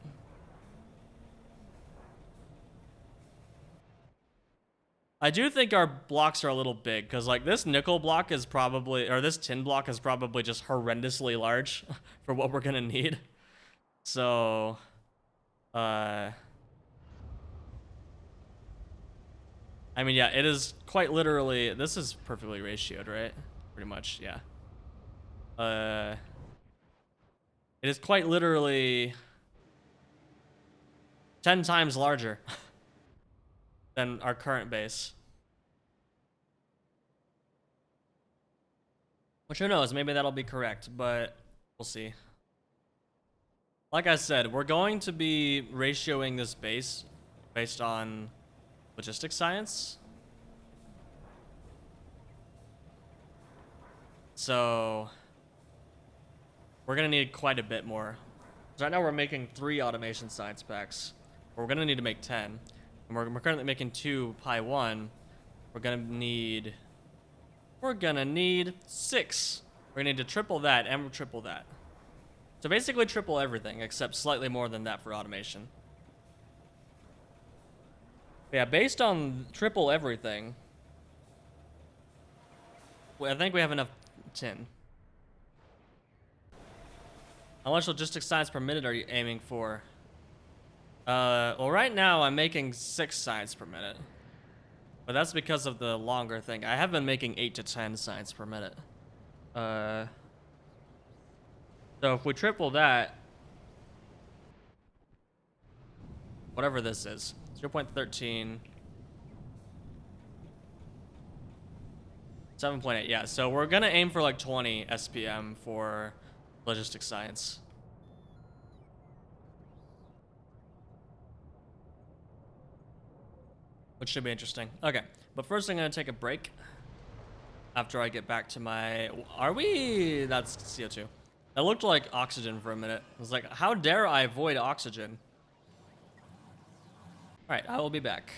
I do think our blocks are a little big, because like this nickel block is probably, or this tin block is probably just horrendously large for what we're gonna need. So, I mean, yeah, it is quite literally, this is perfectly ratioed, right? Pretty much, yeah. It is quite literally 10 times larger than our current base. Which, who knows, maybe that'll be correct, but we'll see. Like I said, we're going to be ratioing this base based on logistics science. So we're gonna need quite a bit more. So right now we're making 3 automation science packs. But we're gonna need to make 10. And we're currently making 2 Pi 1. We're gonna need 6. We're gonna need to triple that and triple that. So basically triple everything, except slightly more than that for automation. But yeah, based on triple everything, I think we have enough tin. How much logistics science per minute are you aiming for? Well, right now I'm making 6 science per minute. But that's because of the longer thing. I have been making 8 to 10 science per minute. So if we triple that, whatever this is, 0.13, 7.8, yeah. So we're gonna aim for like 20 SPM for logistics science. Which should be interesting. Okay, but first I'm gonna take a break. After I get back to my... That's CO2. That looked like oxygen for a minute. I was like, how dare I avoid oxygen? Alright, I will be back.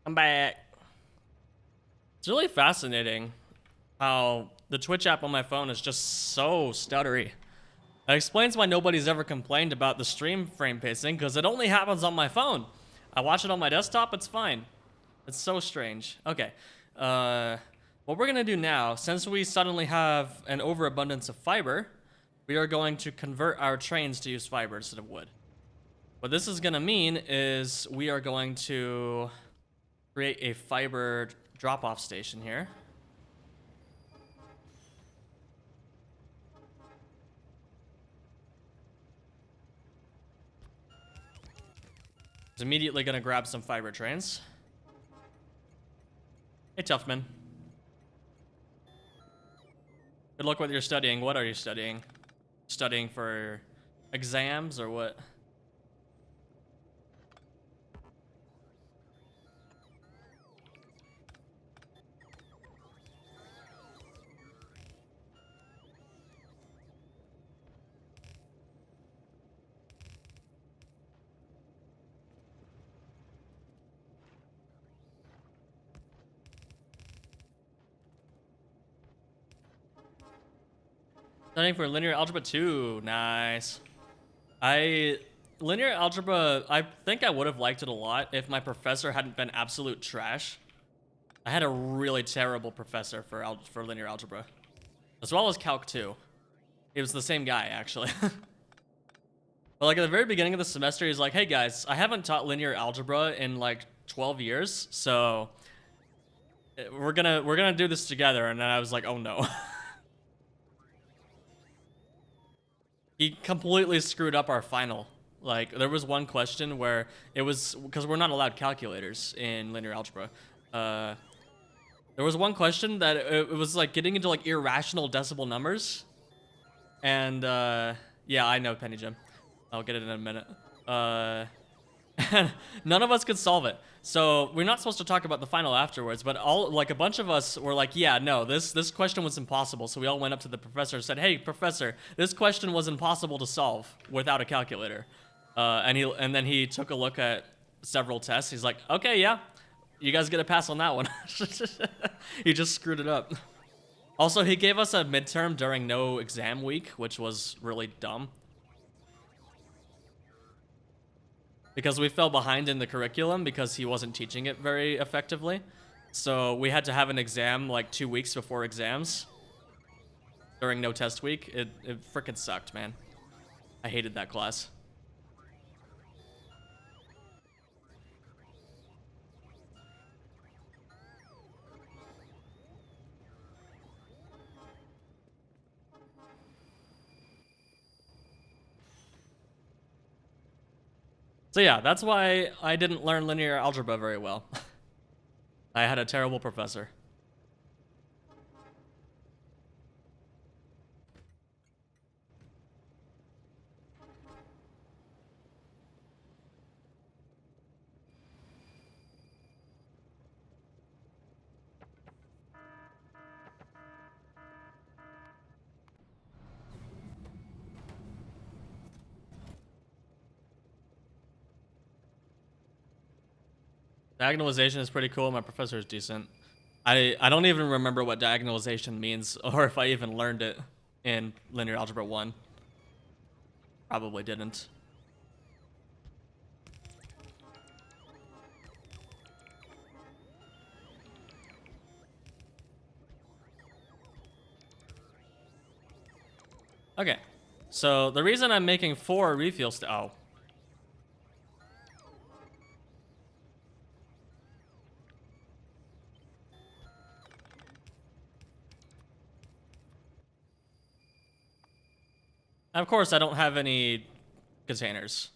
I'm back. It's really fascinating how the Twitch app on my phone is just so stuttery. That explains why nobody's ever complained about the stream frame pacing, because it only happens on my phone. I watch it on my desktop, it's fine. It's so strange. Okay. What we're gonna do now, since we suddenly have an overabundance of fiber, we are going to convert our trains to use fiber instead of wood. What this is gonna mean is we are going to create a fiber drop-off station here. Is immediately gonna grab some fiber trains. Hey, Toughman. Good luck with your studying. What are you studying? Studying for exams or what? Studying for linear algebra 2. Nice. Linear algebra, I think I would have liked it a lot if my professor hadn't been absolute trash. I had a really terrible professor for linear algebra, as well as Calc 2. He was the same guy, actually. But like at the very beginning of the semester, he's like, "Hey guys, I haven't taught linear algebra in like 12 years, so we're gonna do this together." And then I was like, "Oh no." He completely screwed up our final. Like, there was one question where it was, because we're not allowed calculators in linear algebra. There was one question that it was like getting into like irrational decimal numbers. And yeah, I know, Penny Jim. I'll get it in a minute. None of us could solve it. So we're not supposed to talk about the final afterwards, but a bunch of us were like, yeah, no, this question was impossible. So we all went up to the professor and said, "Hey, professor, this question was impossible to solve without a calculator." And then he took a look at several tests. He's like, "Okay, yeah, you guys get a pass on that one." He just screwed it up. Also, he gave us a midterm during no exam week, which was really dumb. Because we fell behind in the curriculum because he wasn't teaching it very effectively. So we had to have an exam like 2 weeks before exams during no test week. It frickin' sucked, man. I hated that class. So yeah, that's why I didn't learn linear algebra very well. I had a terrible professor. Diagonalization is pretty cool. My professor is decent. I don't even remember what diagonalization means or if I even learned it in linear algebra 1. Probably didn't. Okay, so the reason I'm making 4 refuel oh. Of course, I don't have any containers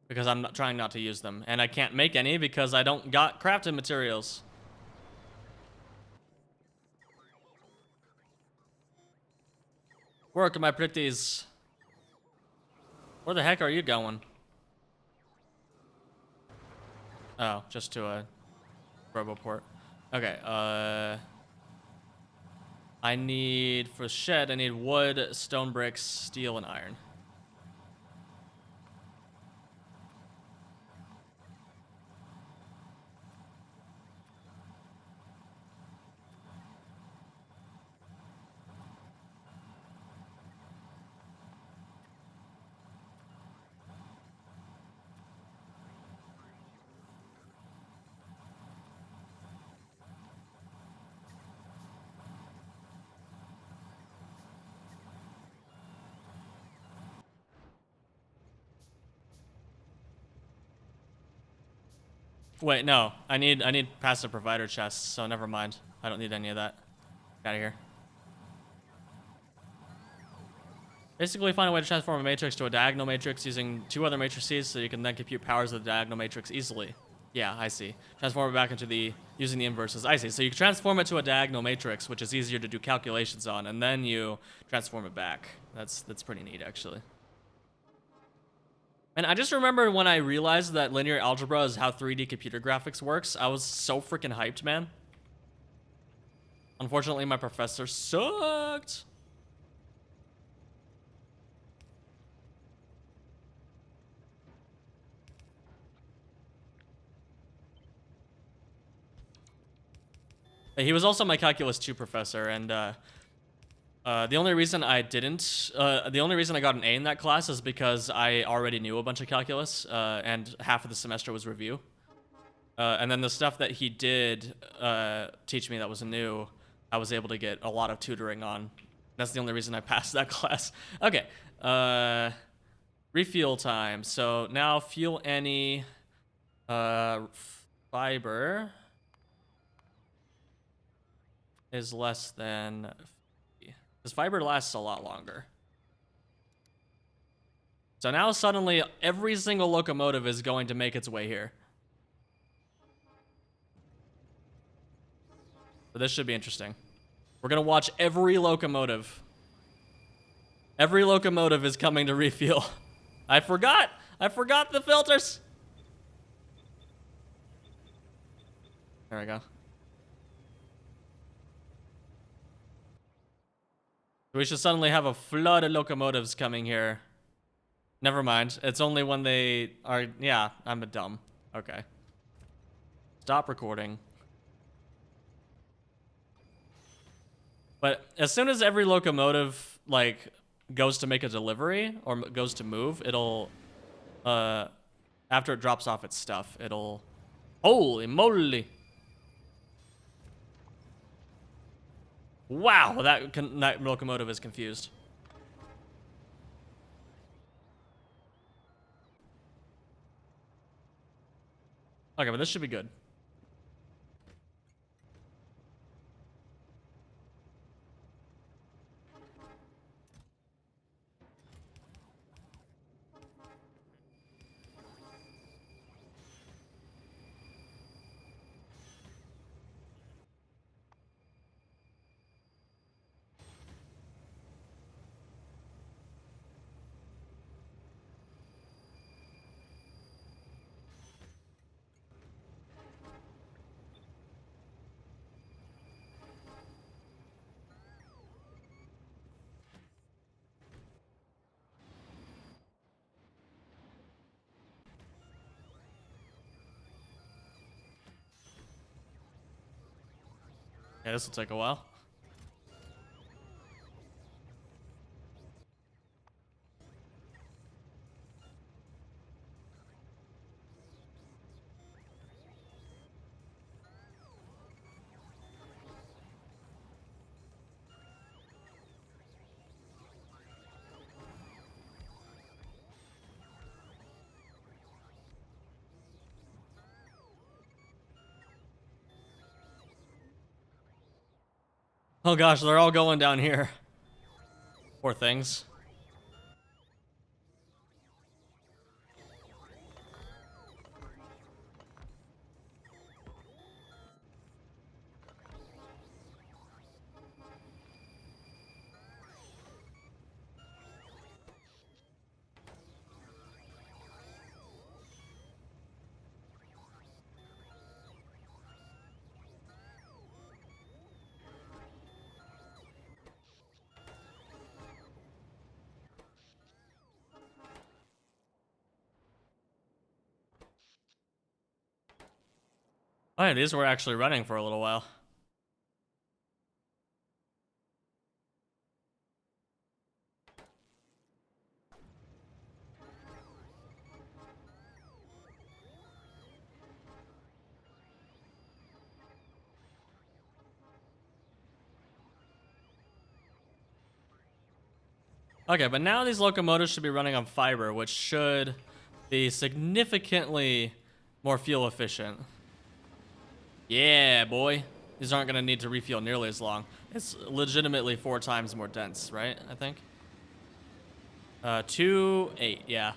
because I'm not trying not to use them, and I can't make any because I don't got crafting materials. Work, my pretties. Where the heck are you going? Oh, just to a roboport. Okay, I need, for shed, I need wood, stone bricks, steel, and iron. Wait, no. I need passive provider chests, so never mind. I don't need any of that. Get out of here. Basically, find a way to transform a matrix to a diagonal matrix using 2 other matrices so you can then compute powers of the diagonal matrix easily. Yeah, I see. Transform it back into using the inverses. I see. So you can transform it to a diagonal matrix, which is easier to do calculations on, and then you transform it back. That's pretty neat, actually. And I just remember when I realized that linear algebra is how 3D computer graphics works, I was so freaking hyped, man. Unfortunately, my professor sucked. He was also my Calculus 2 professor, and the only reason I got an A in that class is because I already knew a bunch of calculus, and half of the semester was review. And then the stuff that he did teach me that was new, I was able to get a lot of tutoring on. That's the only reason I passed that class. Okay, refuel time. So now fuel any fiber is less than 50. Because fiber lasts a lot longer. So now suddenly every single locomotive is going to make its way here. So this should be interesting. We're gonna watch every locomotive. Every locomotive is coming to refuel. I forgot the filters. There we go. We should suddenly have a flood of locomotives coming here. Never mind. It's only when they are... Yeah, I'm a dumb. Okay. Stop recording. But as soon as every locomotive, like, goes to make a delivery or goes to move, it'll... after it drops off its stuff, it'll... Holy moly! Wow, that locomotive is confused. Okay, but this should be good. Yeah, this will take a while. Oh gosh, they're all going down here. Poor things. Oh yeah, these were actually running for a little while. Okay, but now these locomotives should be running on fiber, which should be significantly More fuel efficient. Yeah, boy. These aren't gonna need to refuel nearly as long. It's legitimately 4 times more dense, right? I think. 2, 8, yeah.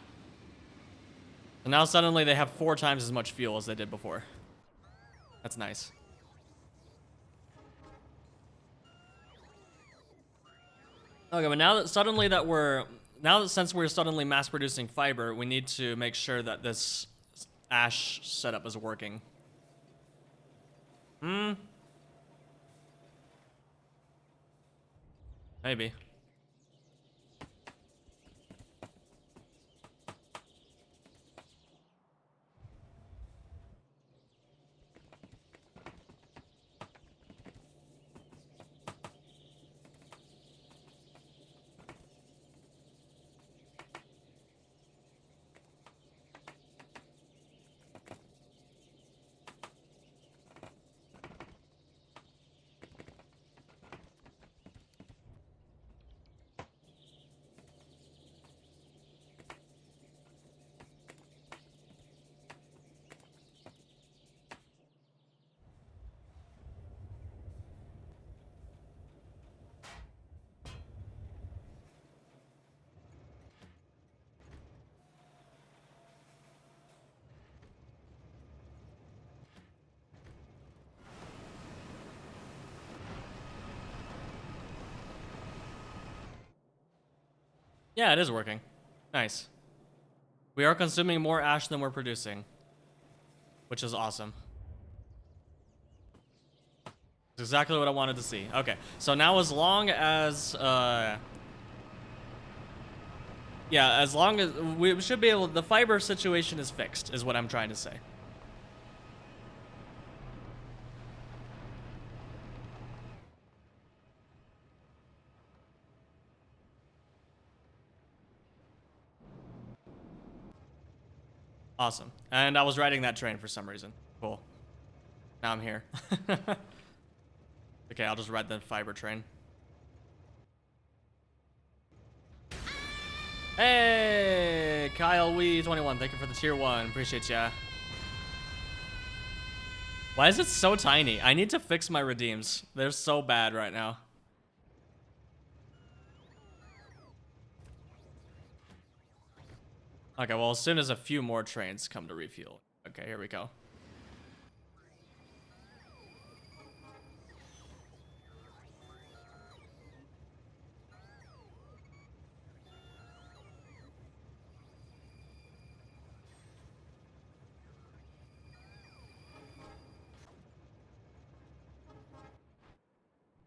And now suddenly they have 4 times as much fuel as they did before. That's nice. Okay, but now that since we're suddenly mass producing fiber, we need to make sure that this ash setup is working. Maybe. Yeah, it is working. Nice. We are consuming more ash than we're producing, which is awesome. It's exactly what I wanted to see. Okay, so now as long as, yeah, as long as we should be able, the fiber situation is fixed, is what I'm trying to say. Awesome. And I was riding that train for some reason. Cool. Now I'm here. Okay, I'll just ride the fiber train. Hey, Kyle Wee 21. Thank you for the tier 1. Appreciate ya. Why is it so tiny? I need to fix my redeems. They're so bad right now. Okay, well, as soon as a few more trains come to refuel. Okay, here we go.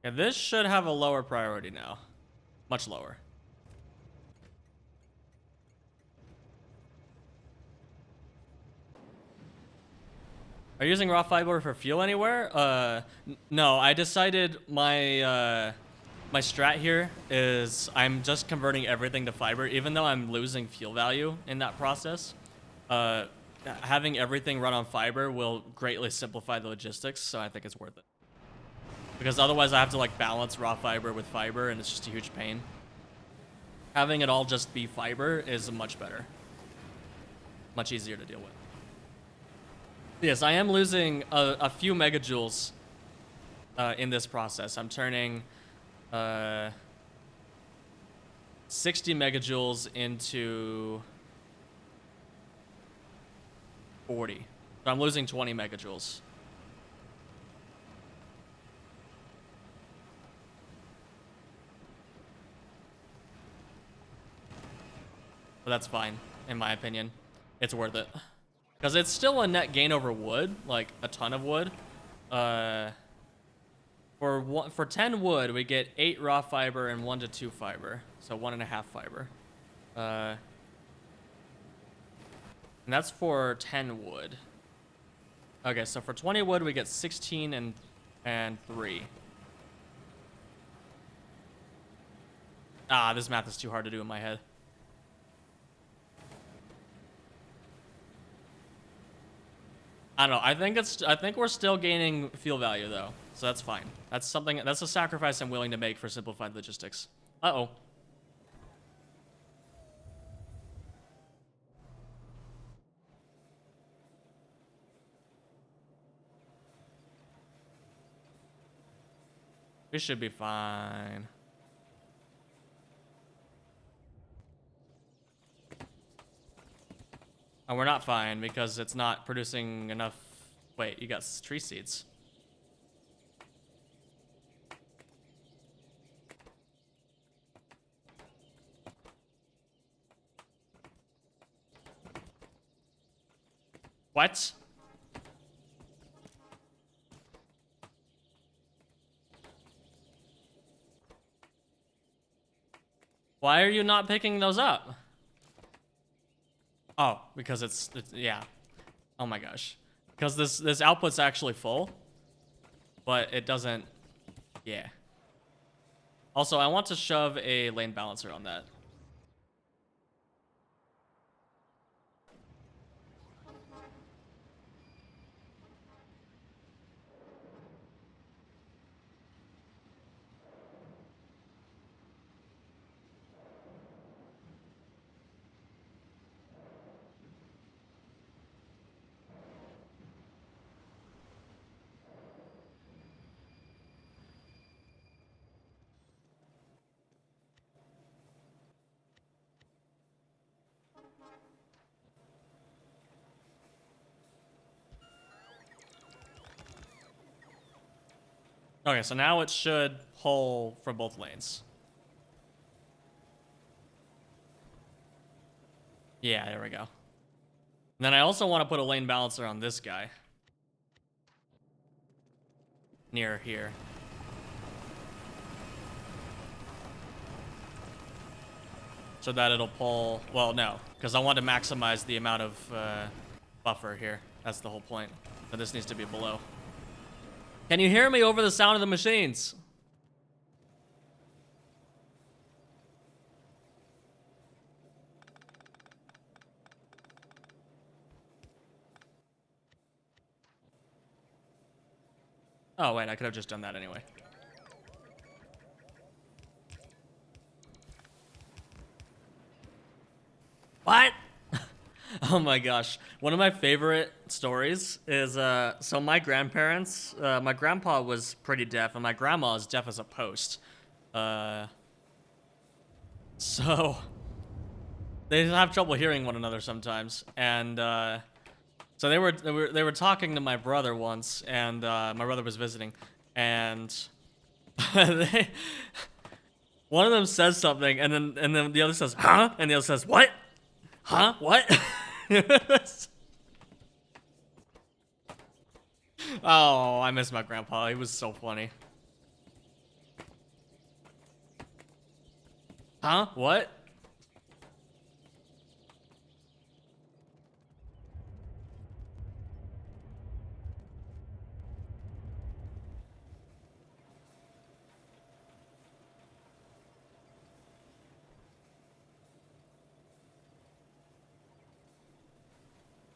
Yeah, this should have a lower priority now. Much lower. Are you using raw fiber for fuel anywhere? No, I decided my my strat here is I'm just converting everything to fiber, even though I'm losing fuel value in that process. Having everything run on fiber will greatly simplify the logistics, so I think it's worth it. Because otherwise I have to like balance raw fiber with fiber, and it's just a huge pain. Having it all just be fiber is much better. Much easier to deal with. Yes, I am losing a few megajoules in this process. I'm turning 60 megajoules into 40. So I'm losing 20 megajoules. But that's fine, in my opinion. It's worth it. Because it's still a net gain over wood, like a ton of wood. For 10 wood, we get 8 raw fiber and 1 to 2 fiber. So 1.5 fiber. And that's for 10 wood. Okay, so for 20 wood, we get 16 and 3. Ah, this math is too hard to do in my head. I don't know. I think we're still gaining fuel value though, so that's fine. That's a sacrifice I'm willing to make for simplified logistics. Uh-oh. We should be fine. And we're not fine because it's not producing enough. Wait, you got tree seeds. What? Why are you not picking those up? Oh, because it's yeah. Oh my gosh. Because this output's actually full, but it doesn't. Yeah. Also, I want to shove a lane balancer on that. Okay, so now it should pull from both lanes. Yeah, there we go. And then I also want to put a lane balancer on this guy. Near here. So that it'll pull, well, no, because I want to maximize the amount of buffer here. That's the whole point. But this needs to be below. Can you hear me over the sound of the machines? Oh, wait, I could have just done that anyway. What? Oh my gosh. One of my favorite stories is, so my grandparents, my grandpa was pretty deaf, and my grandma is deaf as a post. So they have trouble hearing one another sometimes, and, so they were talking to my brother once, and, my brother was visiting, and one of them says something, and then the other says, huh? And the other says, what? Huh? What? Oh, I miss my grandpa. He was so funny. Huh? What?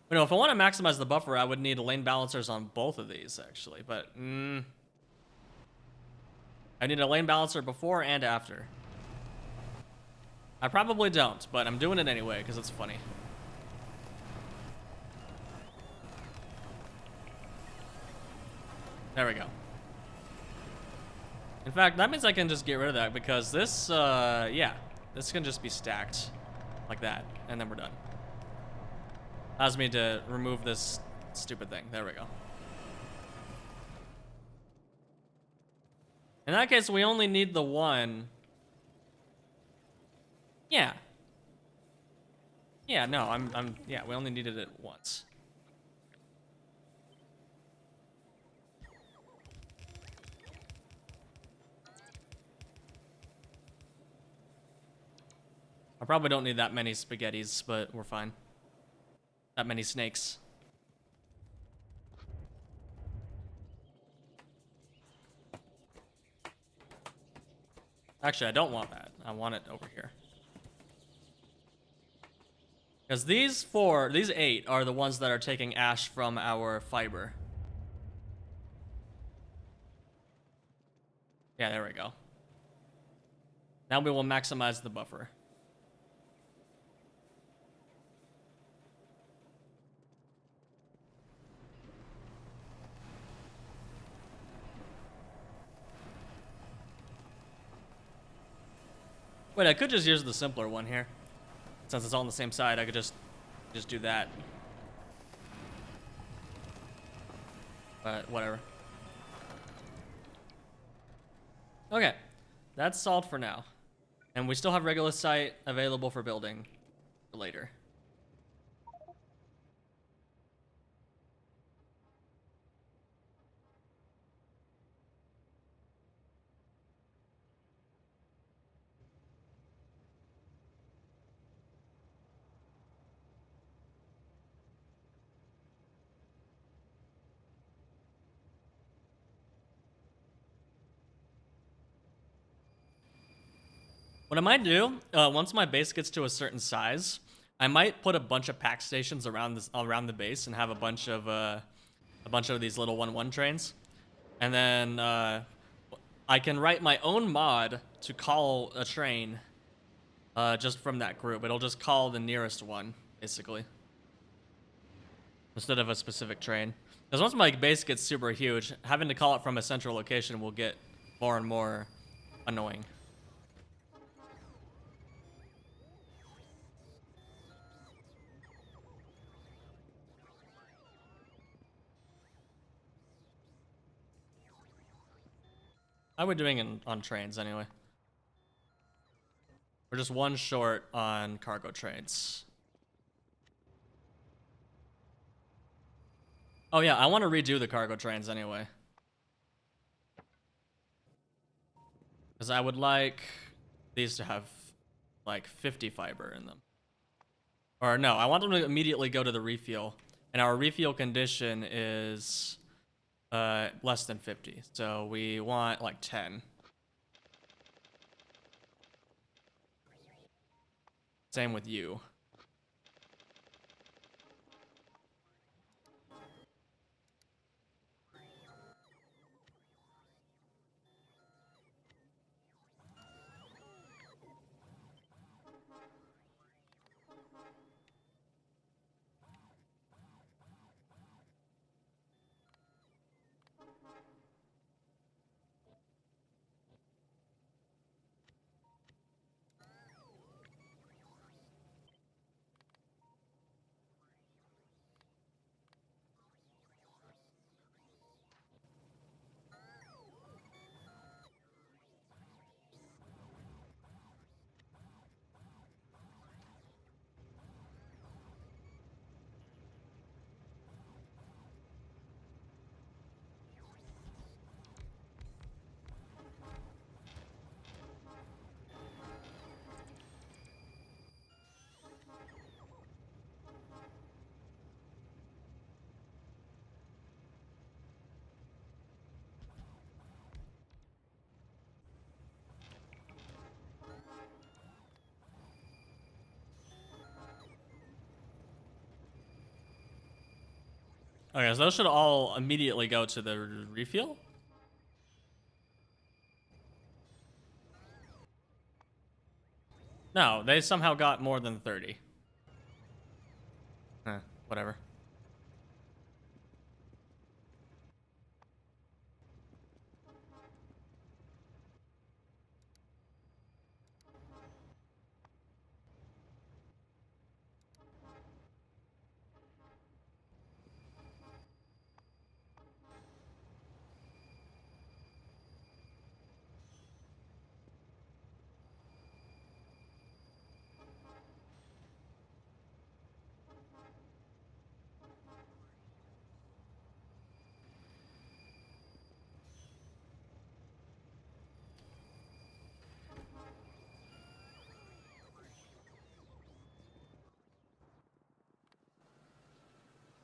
You know, if I want to maximize the buffer, I would need lane balancers on both of these, actually. But, I need a lane balancer before and after. I probably don't, but I'm doing it anyway, because it's funny. There we go. In fact, that means I can just get rid of that, because this, yeah. This can just be stacked like that, and then we're done. Allows me to remove this stupid thing. There we go. In that case, we only need the one. Yeah. Yeah, no, yeah, we only needed it once. I probably don't need that many spaghettis, but we're fine. That many snakes. Actually, I don't want that. I want it over here. Because these 8 are the ones that are taking ash from our fiber. Yeah, there we go. Now we will maximize the buffer. Wait, I could just use the simpler one here. Since it's all on the same side, I could just do that. But whatever. Okay, that's solved for now. And we still have regular site available for building for later. What I might do, once my base gets to a certain size, I might put a bunch of pack stations around the base and have a bunch of these little 1-1 trains, and then I can write my own mod to call a train just from that group. It'll just call the nearest one, basically, instead of a specific train. Because once my base gets super huge, having to call it from a central location will get more and more annoying. I would doing it on trains anyway. We're just one short on cargo trains. Oh yeah, I want to redo the cargo trains anyway. Because I would like these to have like 50 fiber in them. Or no, I want them to immediately go to the refuel. And our refuel condition is less than 50. So we want like 10. Same with you. Okay, so those should all immediately go to the refuel? No, they somehow got more than 30. Whatever.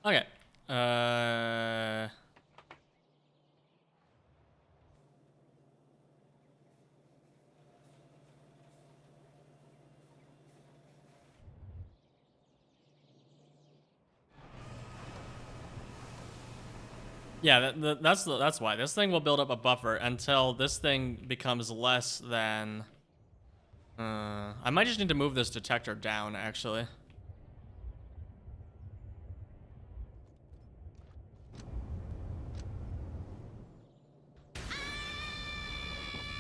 Okay. Yeah, that's why this thing will build up a buffer until this thing becomes less than. I might just need to move this detector down, actually.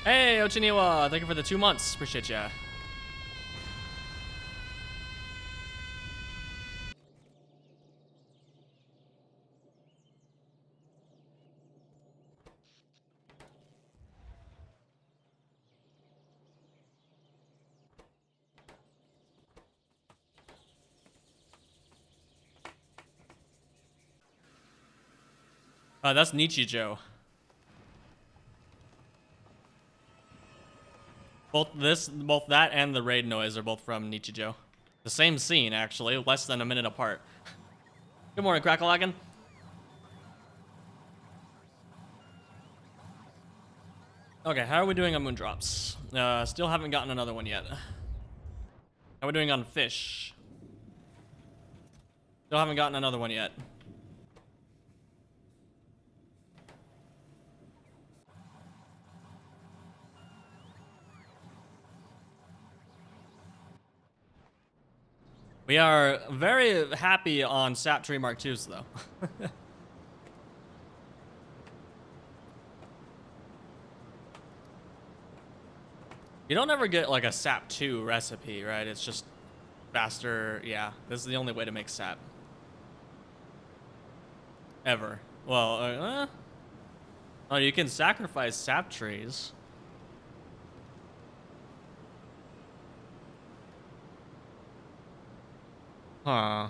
Hey, Ochiniwa, thank you for the 2 months. Appreciate ya. That's Nichijou. Both that and the raid noise are both from Nichijou. The same scene, actually, less than a minute apart. Good morning, Crackalagan. Okay, how are we doing on moondrops? Still haven't gotten another one yet. How are we doing on fish? Still haven't gotten another one yet. We are very happy on Sap Tree Mark IIs, though. You don't ever get like a Sap 2 recipe, right? It's just faster. Yeah, this is the only way to make Sap. Ever. Well, oh, you can sacrifice Sap trees. Huh.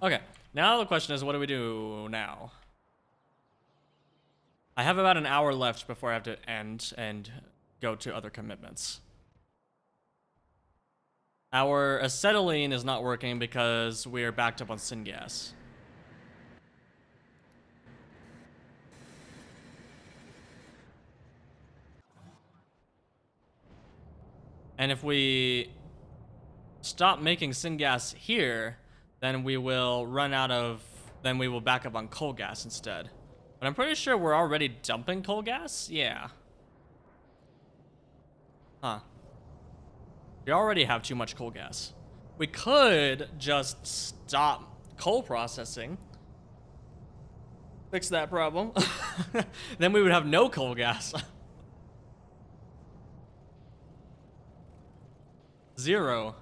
Okay, now the question is, what do we do now? I have about an hour left before I have to end and go to other commitments. Our acetylene is not working because we are backed up on syngas. And if we stop making syngas here, then we will run out of, then we will back up on coal gas instead. But I'm pretty sure we're already dumping coal gas? Yeah. Huh. We already have too much coal gas. We could just stop coal processing. Fix that problem. Then we would have no coal gas. 0.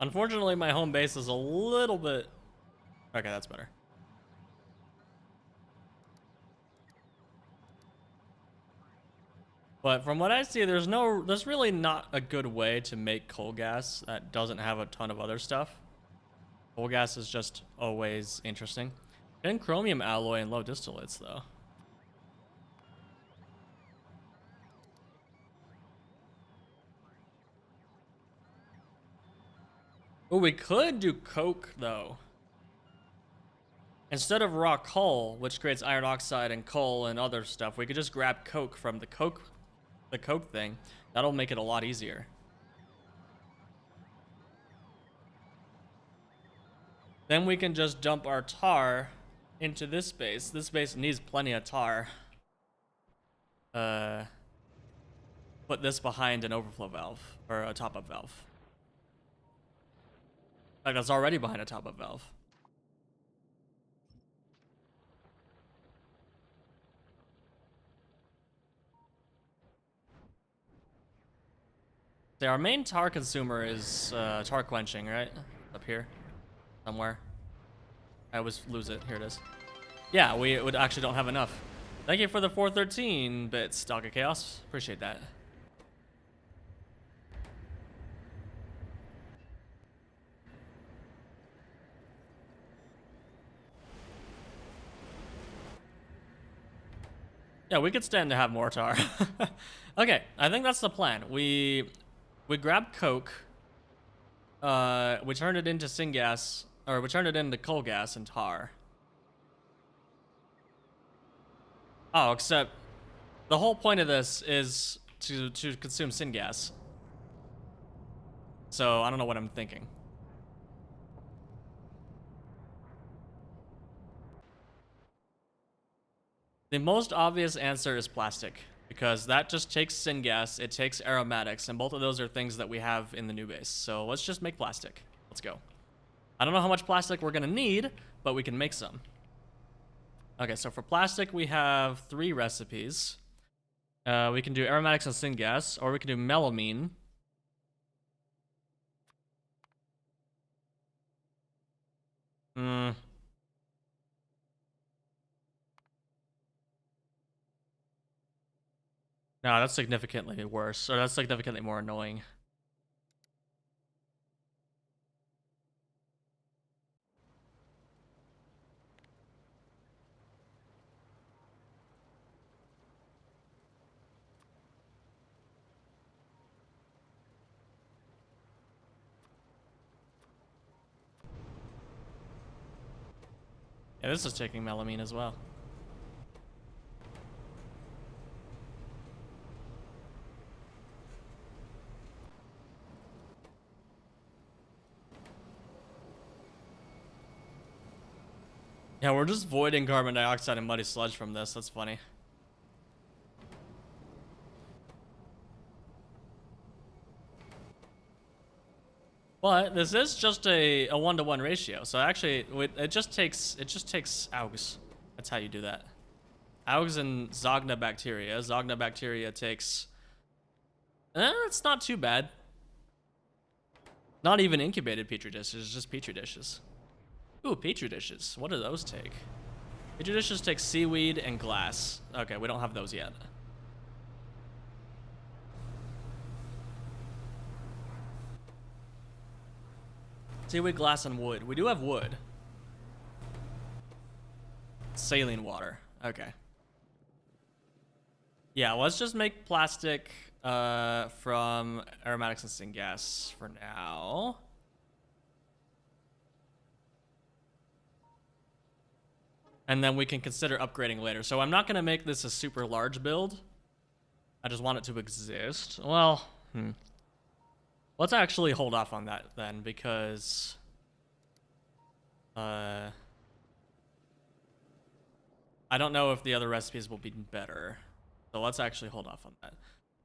Unfortunately, my home base is a little bit... Okay, that's better. But from what I see, there's really not a good way to make coal gas that doesn't have a ton of other stuff. Coal gas is just always interesting. And chromium alloy and low distillates, though. Oh, we could do coke, though. Instead of raw coal, which creates iron oxide and coal and other stuff, we could just grab coke from the coke thing. That'll make it a lot easier. Then we can just dump our tar into this space. This space needs plenty of tar. Put this behind an overflow valve, or a top-up valve. Like, that's already behind a top-up valve. See, our main tar consumer is tar quenching, right? Up here, somewhere. I always lose it. Here it is. Yeah, we actually don't have enough. Thank you for the 413 bits, Dog of Chaos. Appreciate that. Yeah, we could stand to have more tar. Okay, I think that's the plan. We grab coke. We turn it into syngas, or we turn it into coal gas and tar. Oh, except the whole point of this is to consume syngas. So I don't know what I'm thinking. The most obvious answer is plastic, because that just takes syngas, it takes aromatics, and both of those are things that we have in the new base. So let's just make plastic. Let's go. I don't know how much plastic we're gonna need, but we can make some. Okay, so for plastic, we have 3 recipes. We can do aromatics and syngas, or we can do melamine. No, that's significantly worse, or that's significantly more annoying. Yeah, this is taking melamine as well. Yeah, we're just voiding carbon dioxide and muddy sludge from this. That's funny. But this is just a 1-to-1 ratio. So actually, it just takes augs. That's how you do that. Augs and Zogna bacteria. Zogna bacteria takes. It's not too bad. Not even incubated petri dishes, just petri dishes. Ooh, petri dishes. What do those take? Petri dishes take seaweed and glass. Okay, we don't have those yet. Seaweed, glass, and wood. We do have wood. Saline water. Okay. Yeah, let's just make plastic from aromatics and syngas for now. And then we can consider upgrading later. So I'm not going to make this a super large build. I just want it to exist. Well, let's actually hold off on that then, because I don't know if the other recipes will be better. So let's actually hold off on that.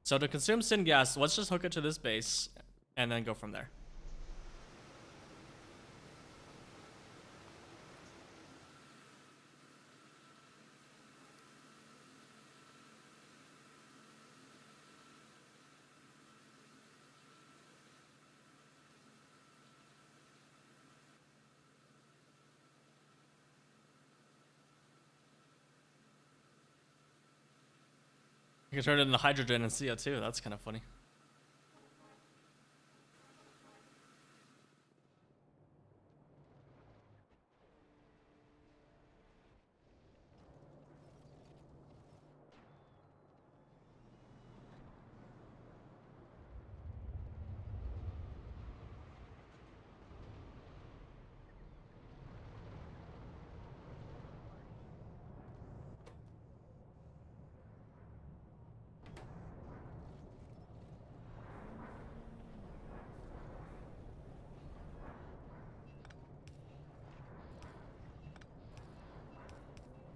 So to consume syngas, let's just hook it to this base and then go from there. You can turn it into hydrogen and CO2. That's kind of funny.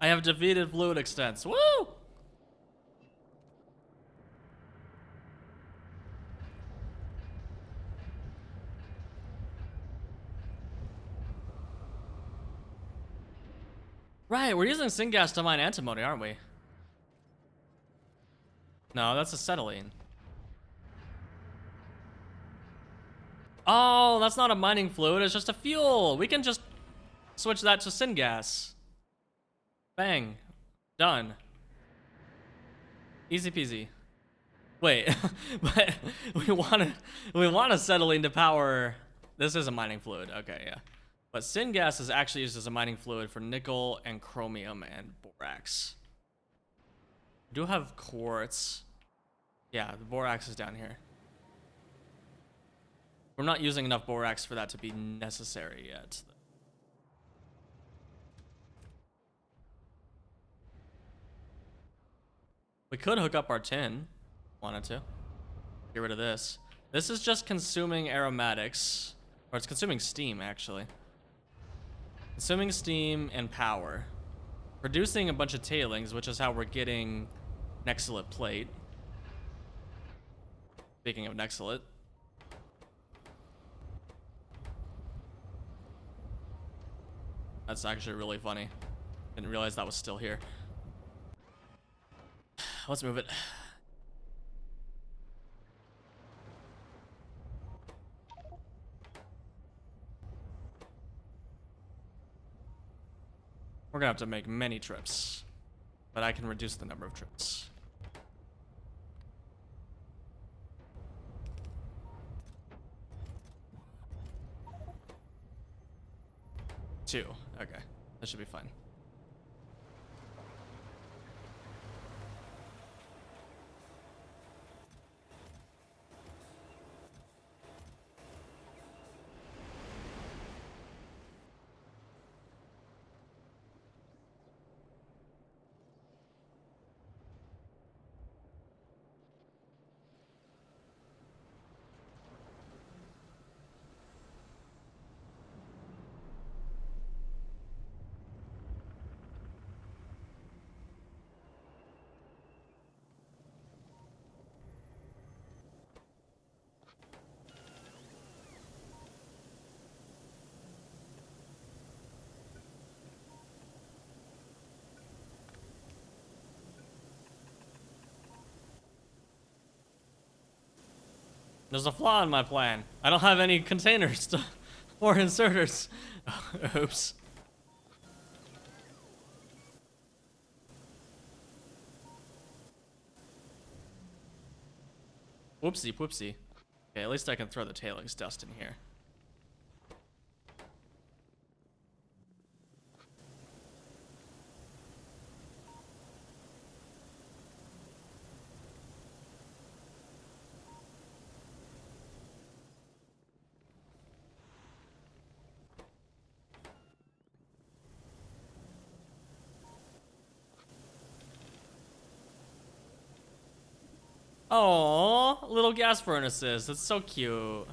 I have defeated fluid extents. Woo! Right, we're using syngas to mine antimony, aren't we? No, that's acetylene. Oh, that's not a mining fluid. It's just a fuel. We can just switch that to syngas. Bang. Done. Easy peasy. Wait, but we want acetylene to power. This is a mining fluid. Okay, yeah. But syngas is actually used as a mining fluid for nickel and chromium and borax. We do have quartz. Yeah, the borax is down here. We're not using enough borax for that to be necessary yet. We could hook up our tin. Wanted to. Get rid of this. This is just consuming aromatics. Or it's consuming steam, actually. Consuming steam and power. Producing a bunch of tailings, which is how we're getting Nexilite plate. Speaking of Nexilite. That's actually really funny. Didn't realize that was still here. Let's move it. We're gonna have to make many trips, but I can reduce the number of trips. Two. Okay, that should be fine. There's a flaw in my plan. I don't have any containers to, or inserters. Oops. Whoopsie whoopsie. Okay, at least I can throw the tailings dust in here. Oh, little gas furnaces. That's so cute.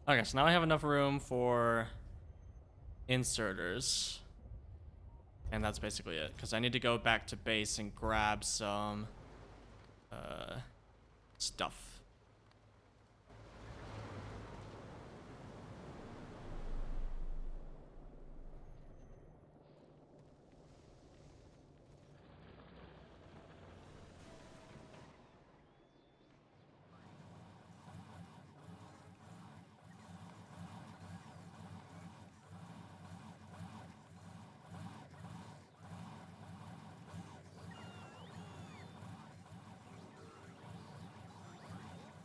Okay, so now I have enough room for inserters. And that's basically it, because I need to go back to base and grab some stuff.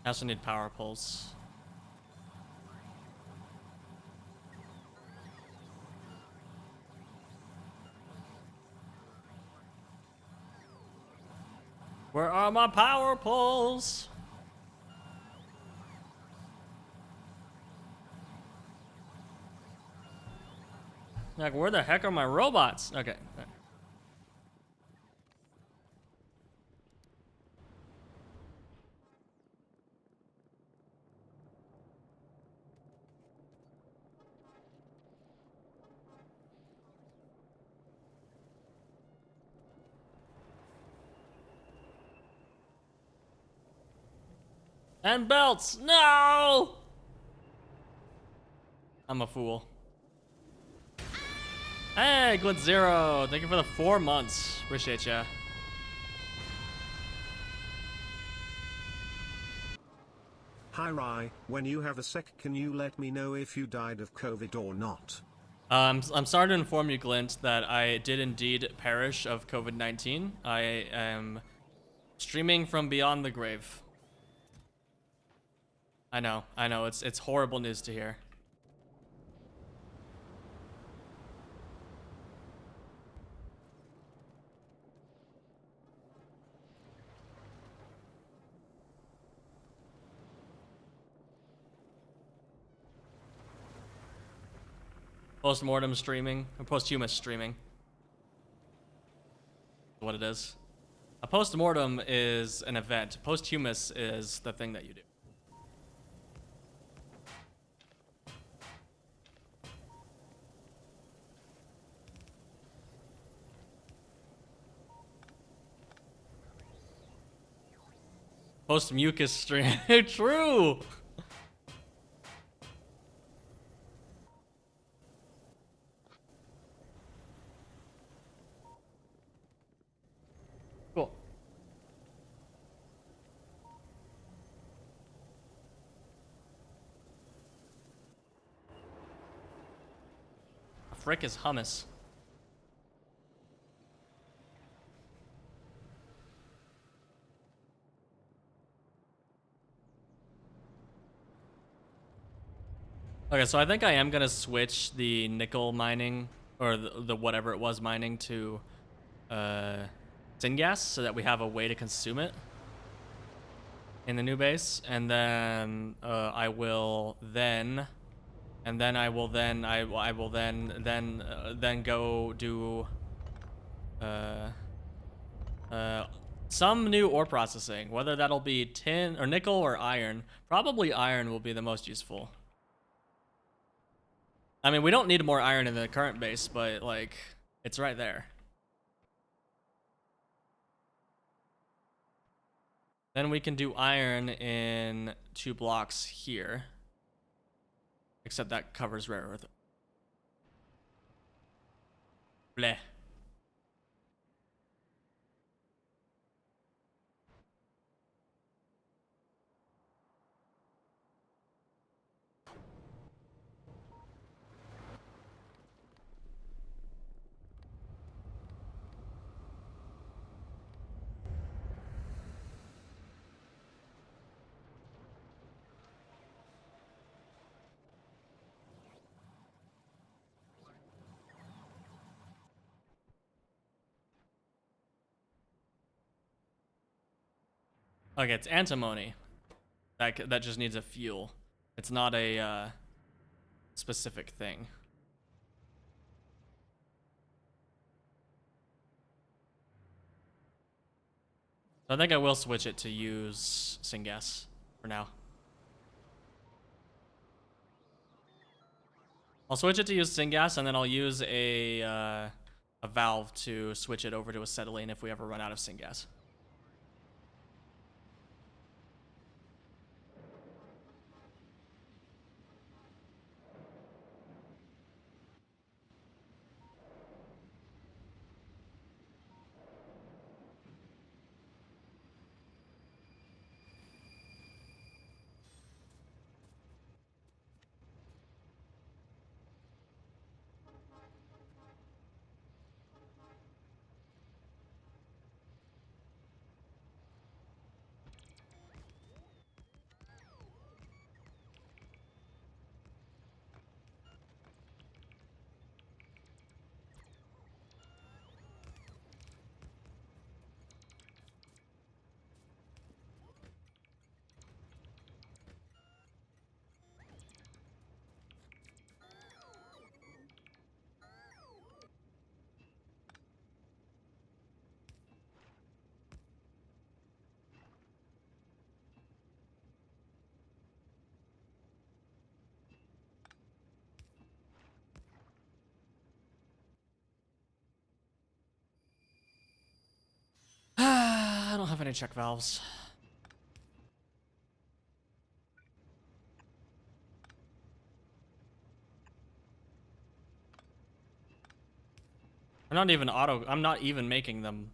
I also need power poles. Where are my power poles? Like, where the heck are my robots? Okay. And belts! No! I'm a fool. Hey, Glint Zero! Thank you for the 4 months. Appreciate ya. Hi Rai, when you have a sec, can you let me know if you died of COVID or not? I'm sorry to inform you, Glint, that I did indeed perish of COVID-19. I am streaming from beyond the grave. I know, it's horrible news to hear. Post-mortem streaming, or posthumous streaming. What it is. A post-mortem is an event. Posthumous is the thing that you do. Post-mucus stream. True! Cool. A frick is hummus. Okay, so I think I am gonna switch the nickel mining, or the whatever it was mining, to syngas, so that we have a way to consume it in the new base, and then I will then go do some new ore processing, whether that'll be tin or nickel or iron. Probably iron will be the most useful. I mean, we don't need more iron in the current base, but like, it's right there. Then we can do iron in 2 blocks here. Except that covers rare earth. Bleh. Okay, it's antimony. That just needs a fuel. It's not a specific thing. So I think I will switch it to use syngas for now. I'll switch it to use syngas, and then I'll use a valve to switch it over to acetylene if we ever run out of syngas. I don't have any check valves. I'm not even making them.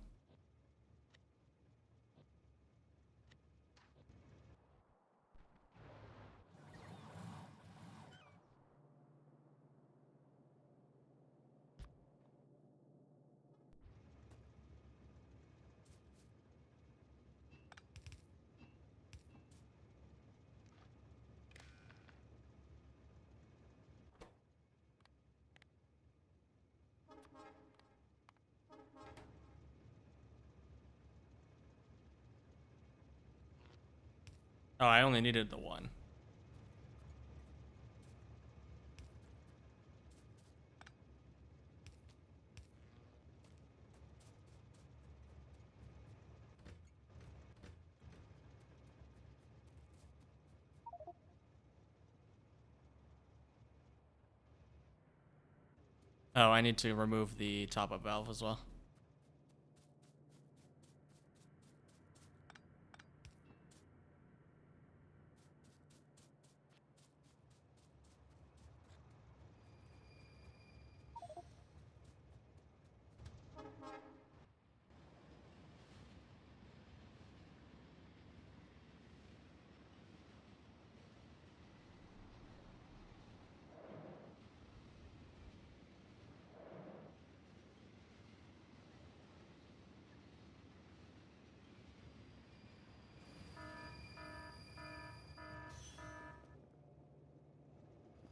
Oh, I only needed the one. Oh, I need to remove the top-up valve as well.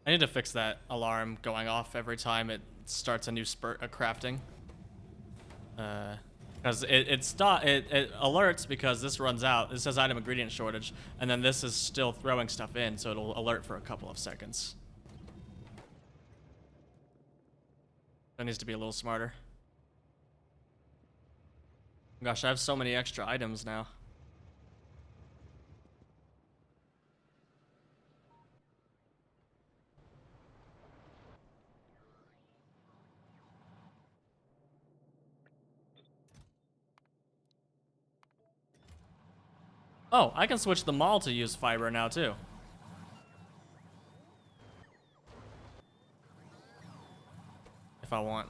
I need to fix that alarm going off every time it starts a new spurt of crafting. Because it alerts because this runs out. It says item ingredient shortage, and then this is still throwing stuff in, so it'll alert for a couple of seconds. That needs to be a little smarter. Gosh, I have so many extra items now. Oh, I can switch the mall to use fiber now too. If I want.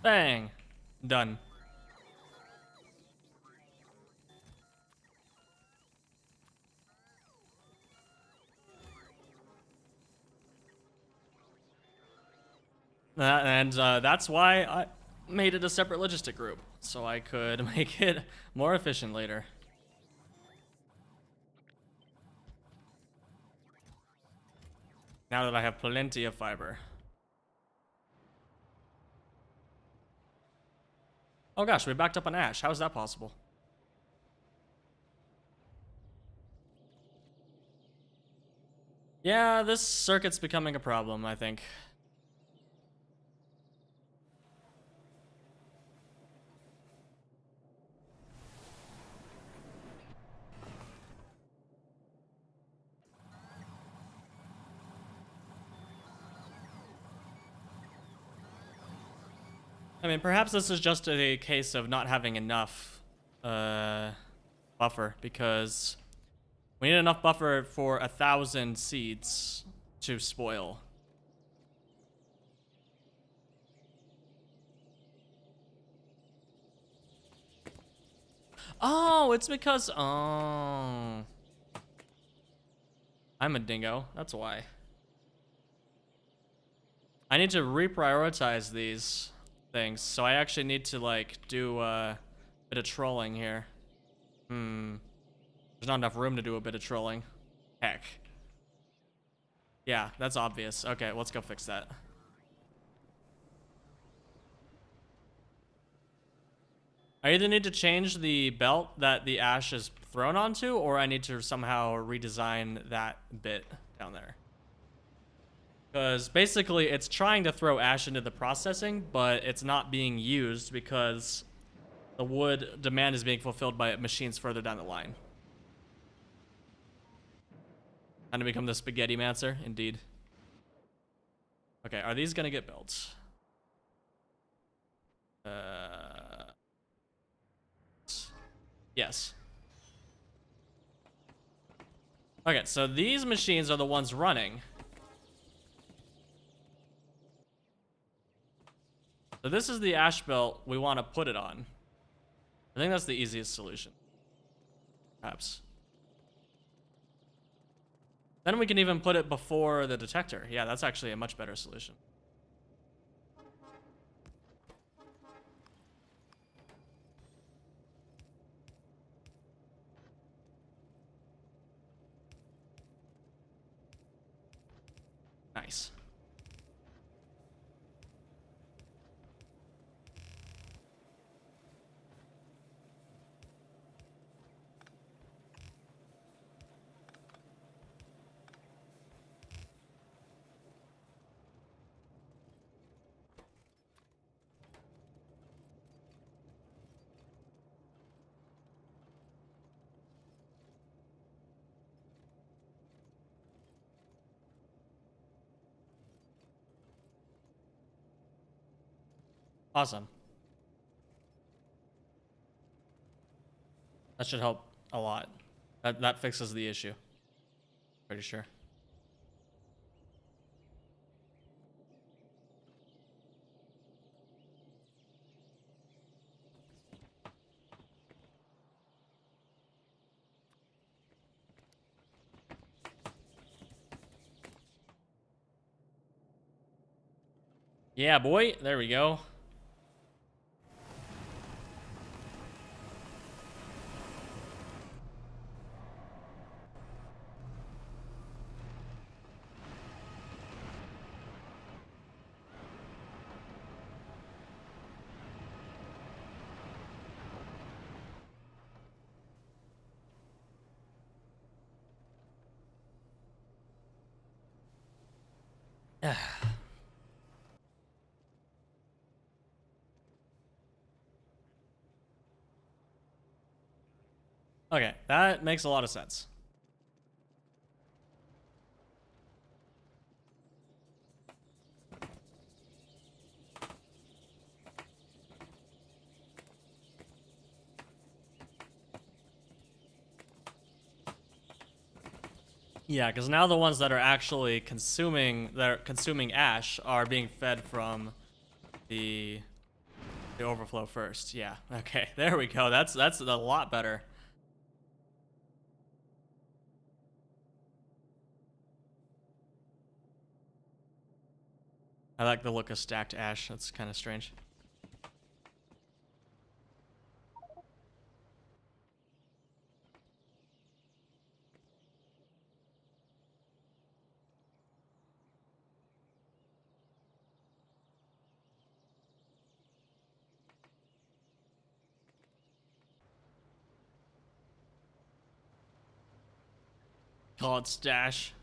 Bang. Done. And that's why I made it a separate logistic group, so I could make it more efficient later. Now that I have plenty of fiber. Oh gosh, we backed up on ash. How is that possible? Yeah, this circuit's becoming a problem, I think. I mean, perhaps this is just a case of not having enough buffer, because we need enough buffer for 1,000 seeds to spoil. Oh, it's because I'm a dingo. That's why. I need to reprioritize these things, so I actually need to like do a bit of trolling here. There's not enough room to do a bit of trolling. Heck. Yeah, that's obvious. Okay, let's go fix that. I either need to change the belt that the ash is thrown onto, or I need to somehow redesign that bit down there. Because basically it's trying to throw ash into the processing, but it's not being used because the wood demand is being fulfilled by machines further down the line. Time to become the spaghetti mancer, indeed. Okay, are these gonna get built? Yes. Okay, so these machines are the ones running. So this is the ash belt we want to put it on. I think that's the easiest solution. Perhaps. Then we can even put it before the detector. Yeah, that's actually a much better solution. Nice. Awesome. That should help a lot. That fixes the issue. Pretty sure. Yeah, boy. There we go. Okay, that makes a lot of sense. Yeah, because now the ones that are actually consuming ash are being fed from the overflow first. Yeah. Okay. There we go. That's a lot better. I like the look of stacked ash. That's kind of strange. Call it stash.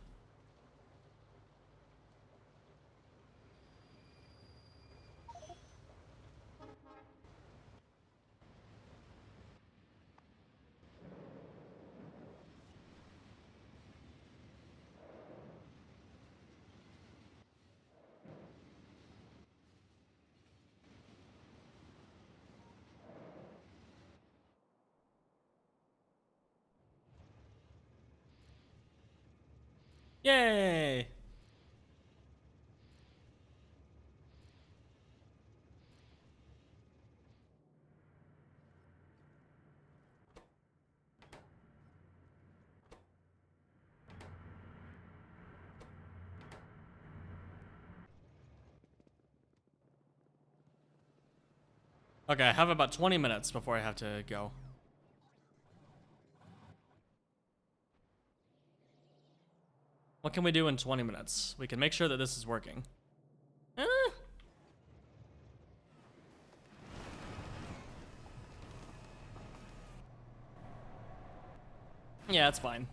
Yay! Okay, I have about 20 minutes before I have to go. What can we do in 20 minutes? We can make sure that this is working. Eh. Yeah, it's fine.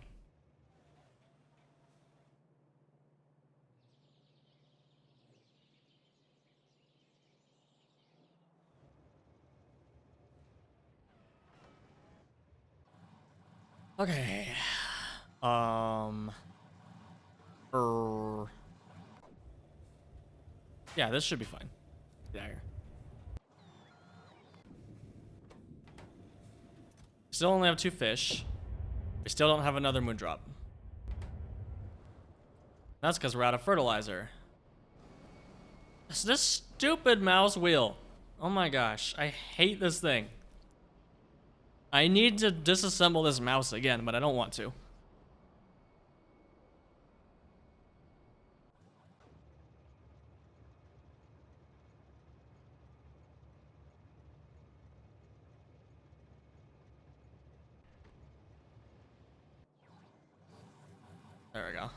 Okay. Yeah, this should be fine. Yeah. Still only have 2 fish. We still don't have another moon drop. That's because we're out of fertilizer. It's this stupid mouse wheel. Oh my gosh, I hate this thing. I need to disassemble this mouse again, but I don't want to. There we go.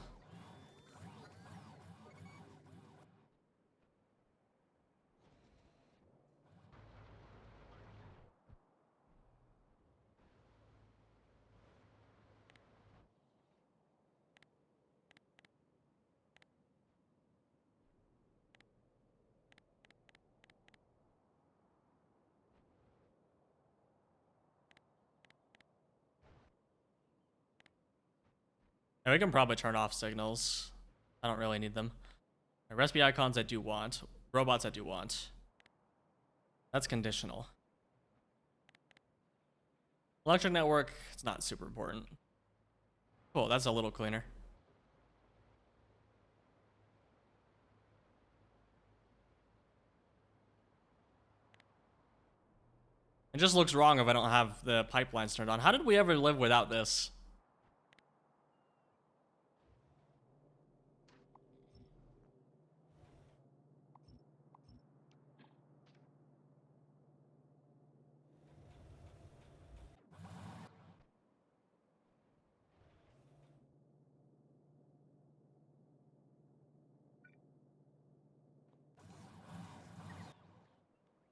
And we can probably turn off signals. I don't really need them. Recipe icons I do want. Robots I do want. That's conditional. Electric network, it's not super important. Cool, that's a little cleaner. It just looks wrong if I don't have the pipelines turned on. How did we ever live without this?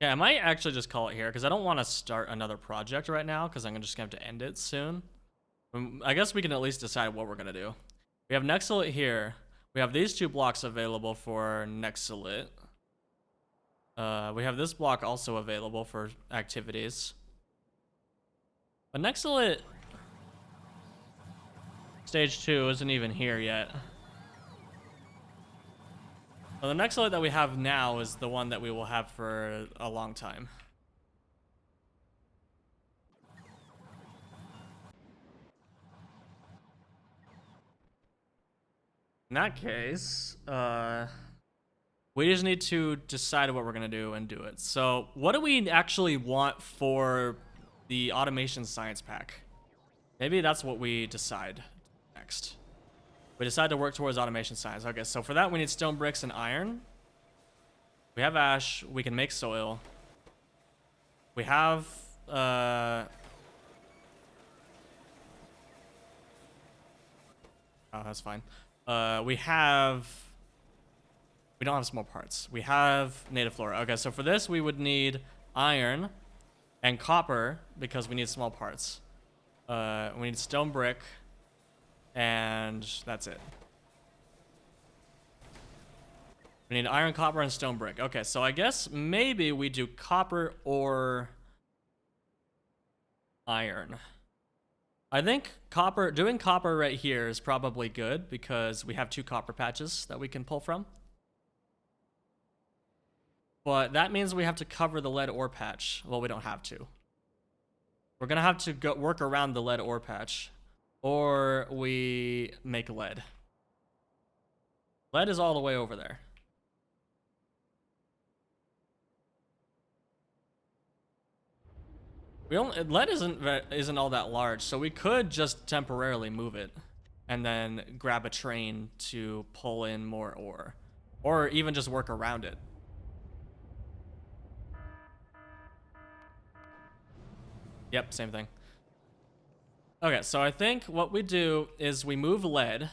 Yeah, I might actually just call it here because I don't want to start another project right now because I'm just going to have to end it soon. I guess we can at least decide what we're going to do. We have Nexalit here. We have these 2 blocks available for Nexalit. We have this block also available for activities. But Nexalit stage 2 isn't even here yet. Well, the Nexalit that we have now is the one that we will have for a long time. In that case, we just need to decide what we're gonna do and do it. So, what do we actually want for the automation science pack? Maybe that's what we decide next. We decide to work towards automation science. Okay, so for that we need stone bricks and iron. We have ash. We can make soil. We have oh, that's fine. We don't have small parts. We have native flora. Okay, so for this we would need iron and copper because we need small parts. We need stone brick, and that's it. We need iron, copper, and stone brick. Okay, so I guess maybe we do copper or iron. I think doing copper right here is probably good because we have 2 copper patches that we can pull from. But that means we have to cover the lead ore patch. Well, we don't have to. We're gonna have to go work around the lead ore patch, or we make lead. Lead is all the way over there. Lead isn't all that large, so we could just temporarily move it and then grab a train to pull in more ore, or even just work around it. Yep, same thing. Okay, so I think what we do is we move lead.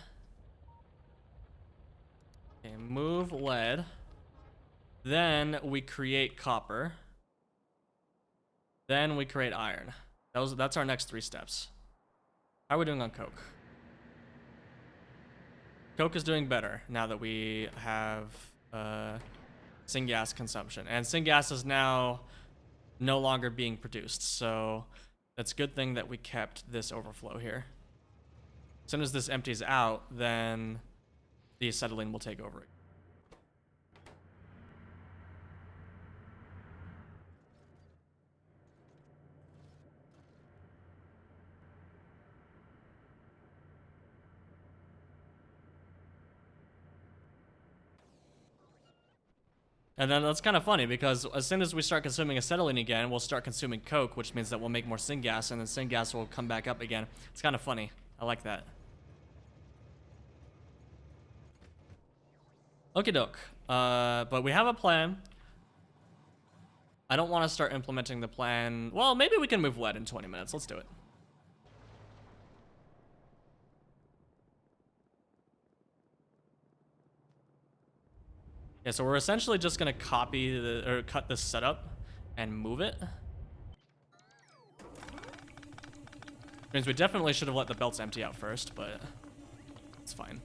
Okay, move lead. Then we create copper. Then we create iron. That's our next 3 steps. How are we doing on coke? Coke is doing better now that we have syngas consumption. And syngas is now no longer being produced, so that's a good thing that we kept this overflow here. As soon as this empties out, then the acetylene will take over. And then that's kind of funny because as soon as we start consuming acetylene again, we'll start consuming coke, which means that we'll make more syngas, and then syngas will come back up again. It's kind of funny. I like that. Okie doke. But we have a plan. I don't want to start implementing the plan. Well, maybe we can move lead in 20 minutes. Let's do it. Yeah, so we're essentially just gonna copy or cut this setup and move it. Means we definitely should have let the belts empty out first, but it's fine.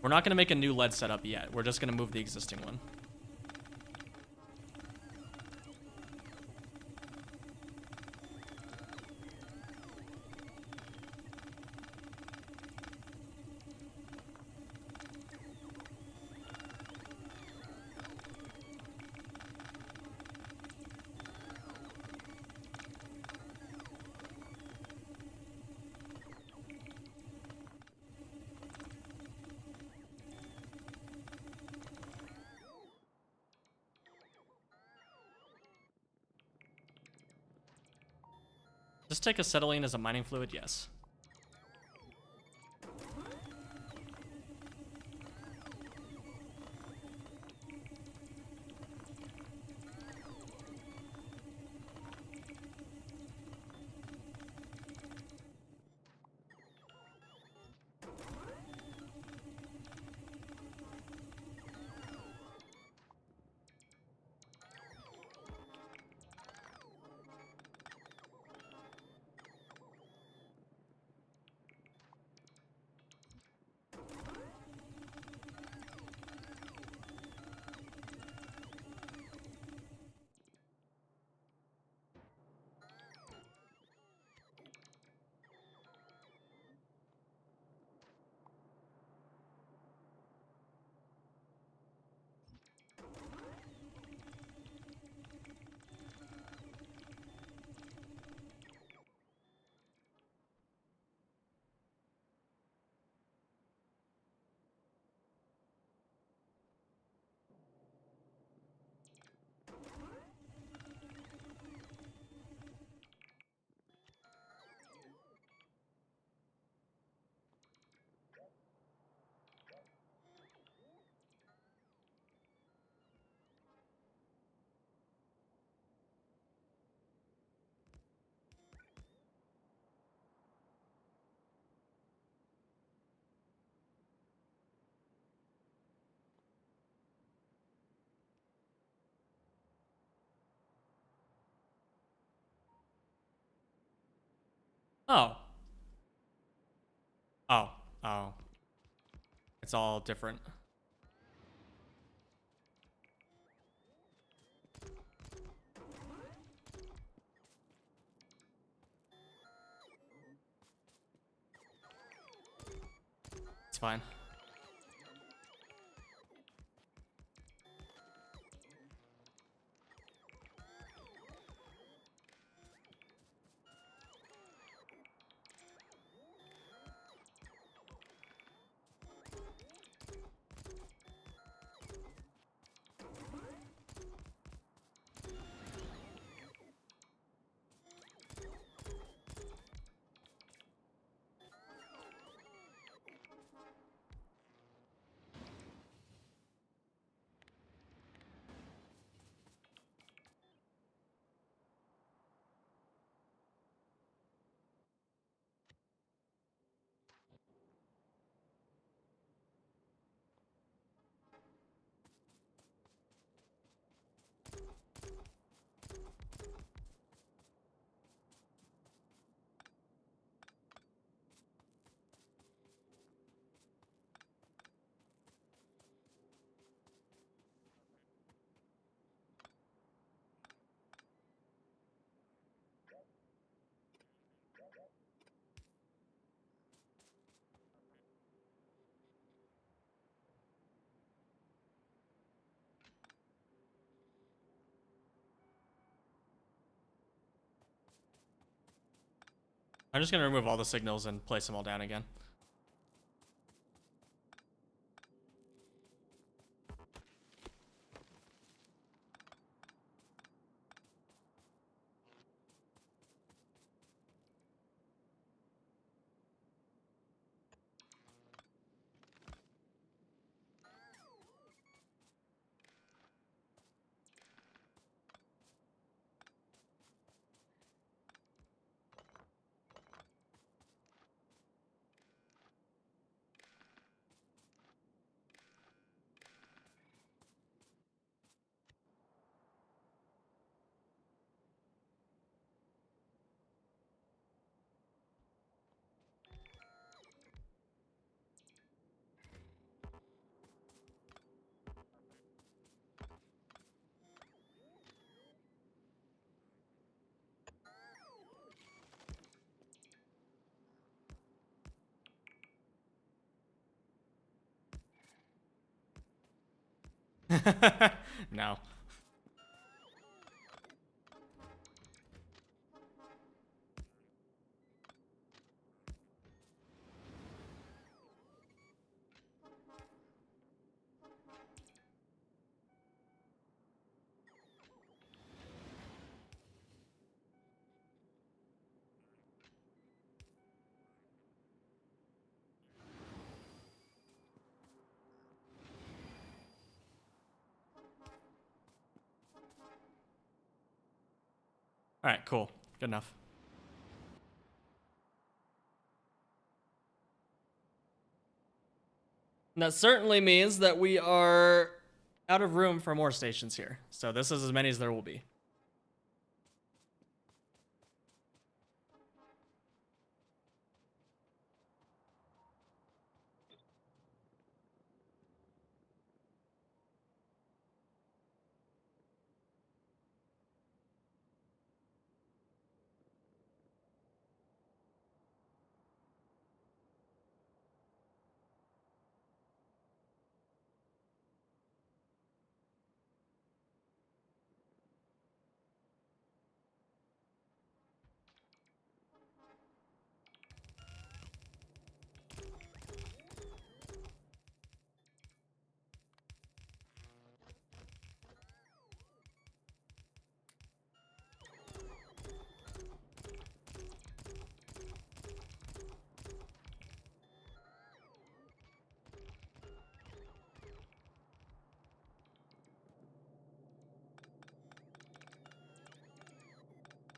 We're not gonna make a new lead setup yet. We're just gonna move the existing one. Just take acetylene as a mining fluid, yes. Oh. Oh. Oh. It's all different. It's fine. I'm just gonna remove all the signals and place them all down again. No. All right, cool. Good enough. And that certainly means that we are out of room for more stations here. So this is as many as there will be.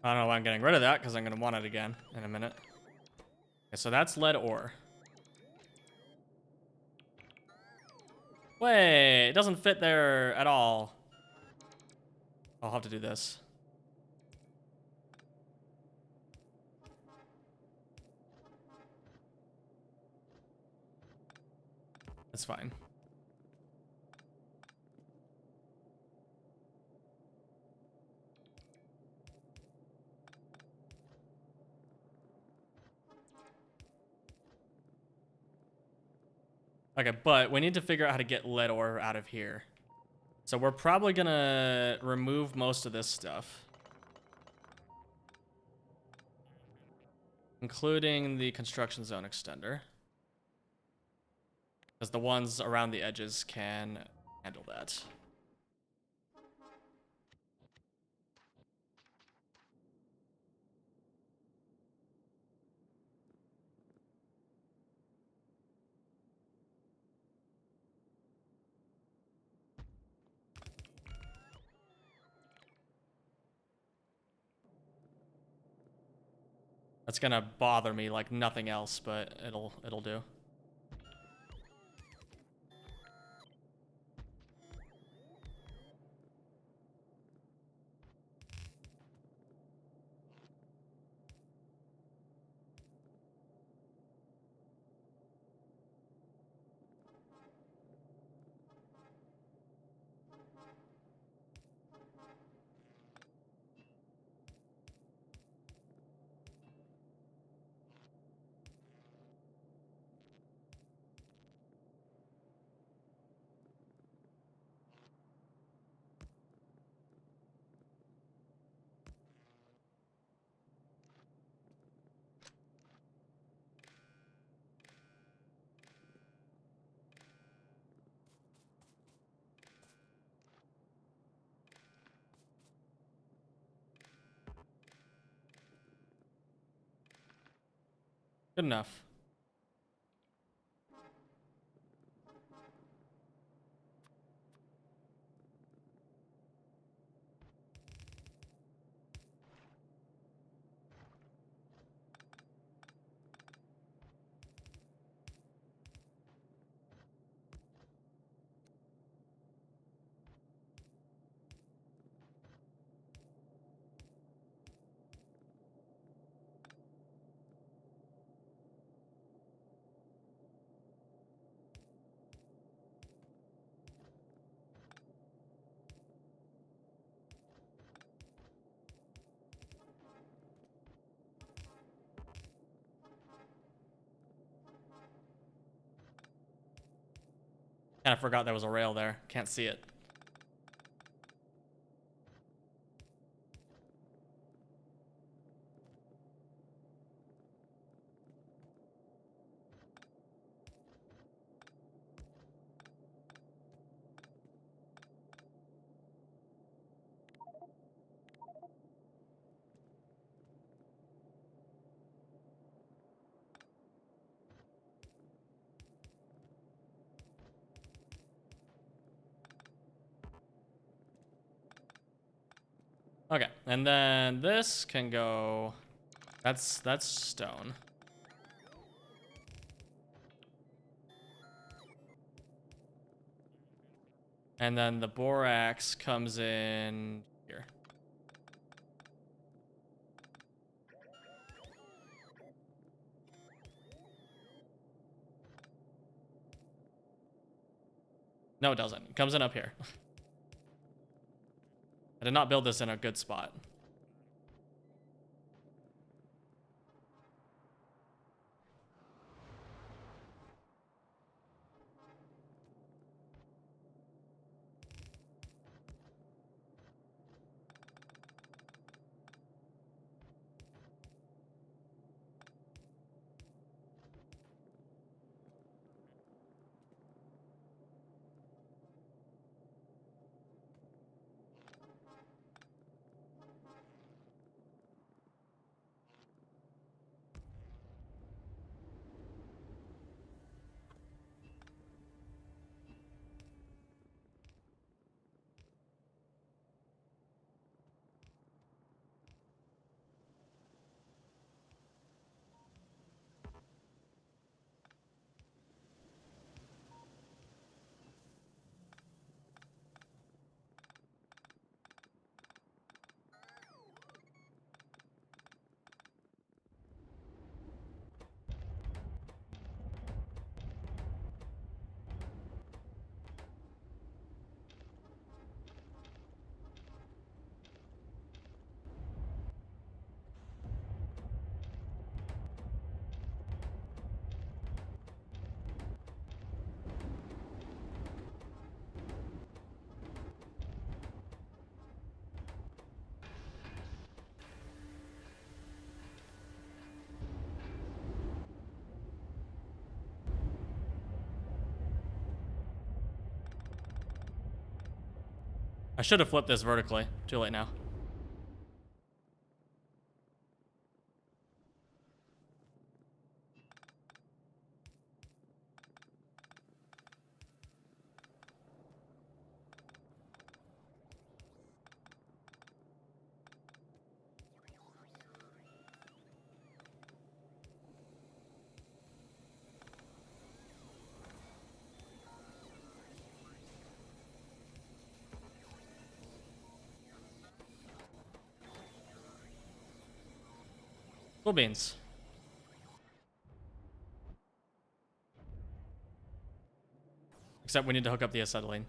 I don't know why I'm getting rid of that, because I'm going to want it again in a minute. Okay, so that's lead ore. Wait, it doesn't fit there at all. I'll have to do this. That's fine. Okay, but we need to figure out how to get lead ore out of here. So we're probably gonna remove most of this stuff, including the construction zone extender, because the ones around the edges can handle that. That's gonna bother me like nothing else, but it'll do. Good enough. Kind of forgot there was a rail there. Can't see it. Okay, and then this can go. That's stone. And then the borax comes in here. No, it doesn't. It comes in up here. I did not build this in a good spot. I should have flipped this vertically. Too late now. Cool beans. Except we need to hook up the acetylene.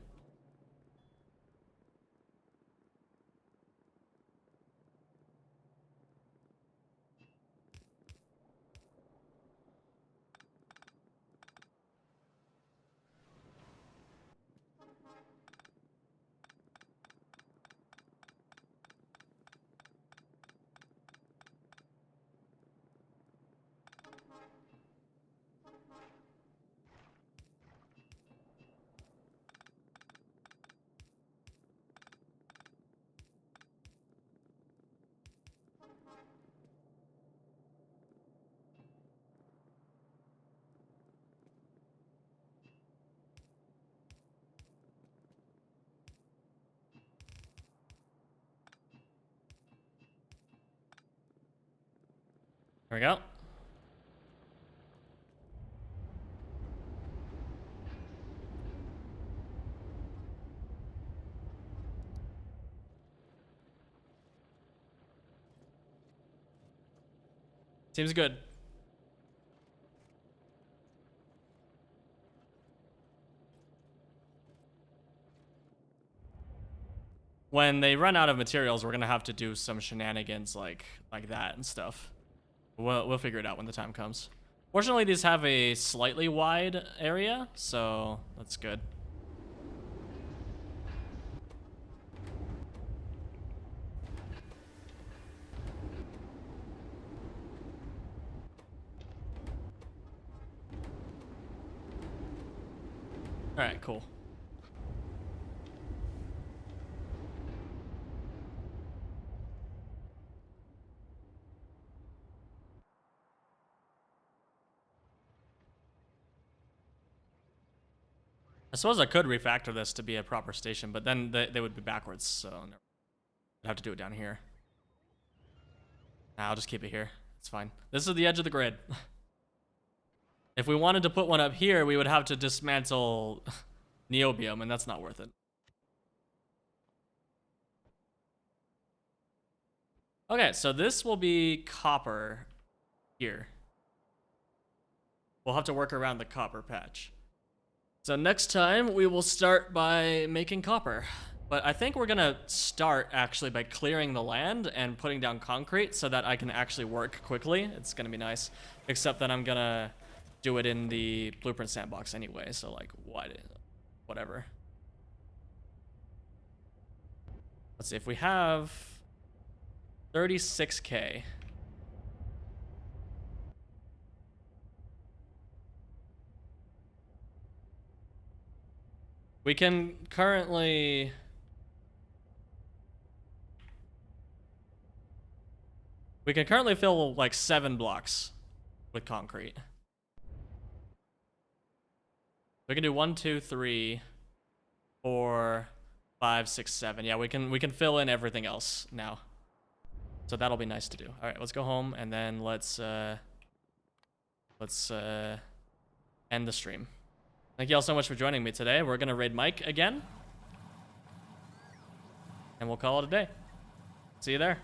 There we go. Seems good. When they run out of materials, we're gonna have to do some shenanigans like that and stuff. We'll figure it out when the time comes. Fortunately, these have a slightly wide area, so that's good. All right, cool. I suppose I could refactor this to be a proper station, but then they would be backwards, so I'd have to do it down here. Nah, I'll just keep it here. It's fine. This is the edge of the grid. If we wanted to put one up here, we would have to dismantle Neobium, and that's not worth it. Okay, so this will be copper here. We'll have to work around the copper patch. So next time, we will start by making copper. But I think we're gonna start actually by clearing the land and putting down concrete so that I can actually work quickly. It's gonna be nice. Except that I'm gonna do it in the blueprint sandbox anyway, so like, whatever. Let's see, if we have 36K. We can currently fill like 7 blocks with concrete. We can do 1, 2, 3, 4, 5, 6, 7. Yeah, we can fill in everything else now. So that'll be nice to do. All right, let's go home and then let's end the stream. Thank you all so much for joining me today. We're gonna raid Mike again, and we'll call it a day. See you there.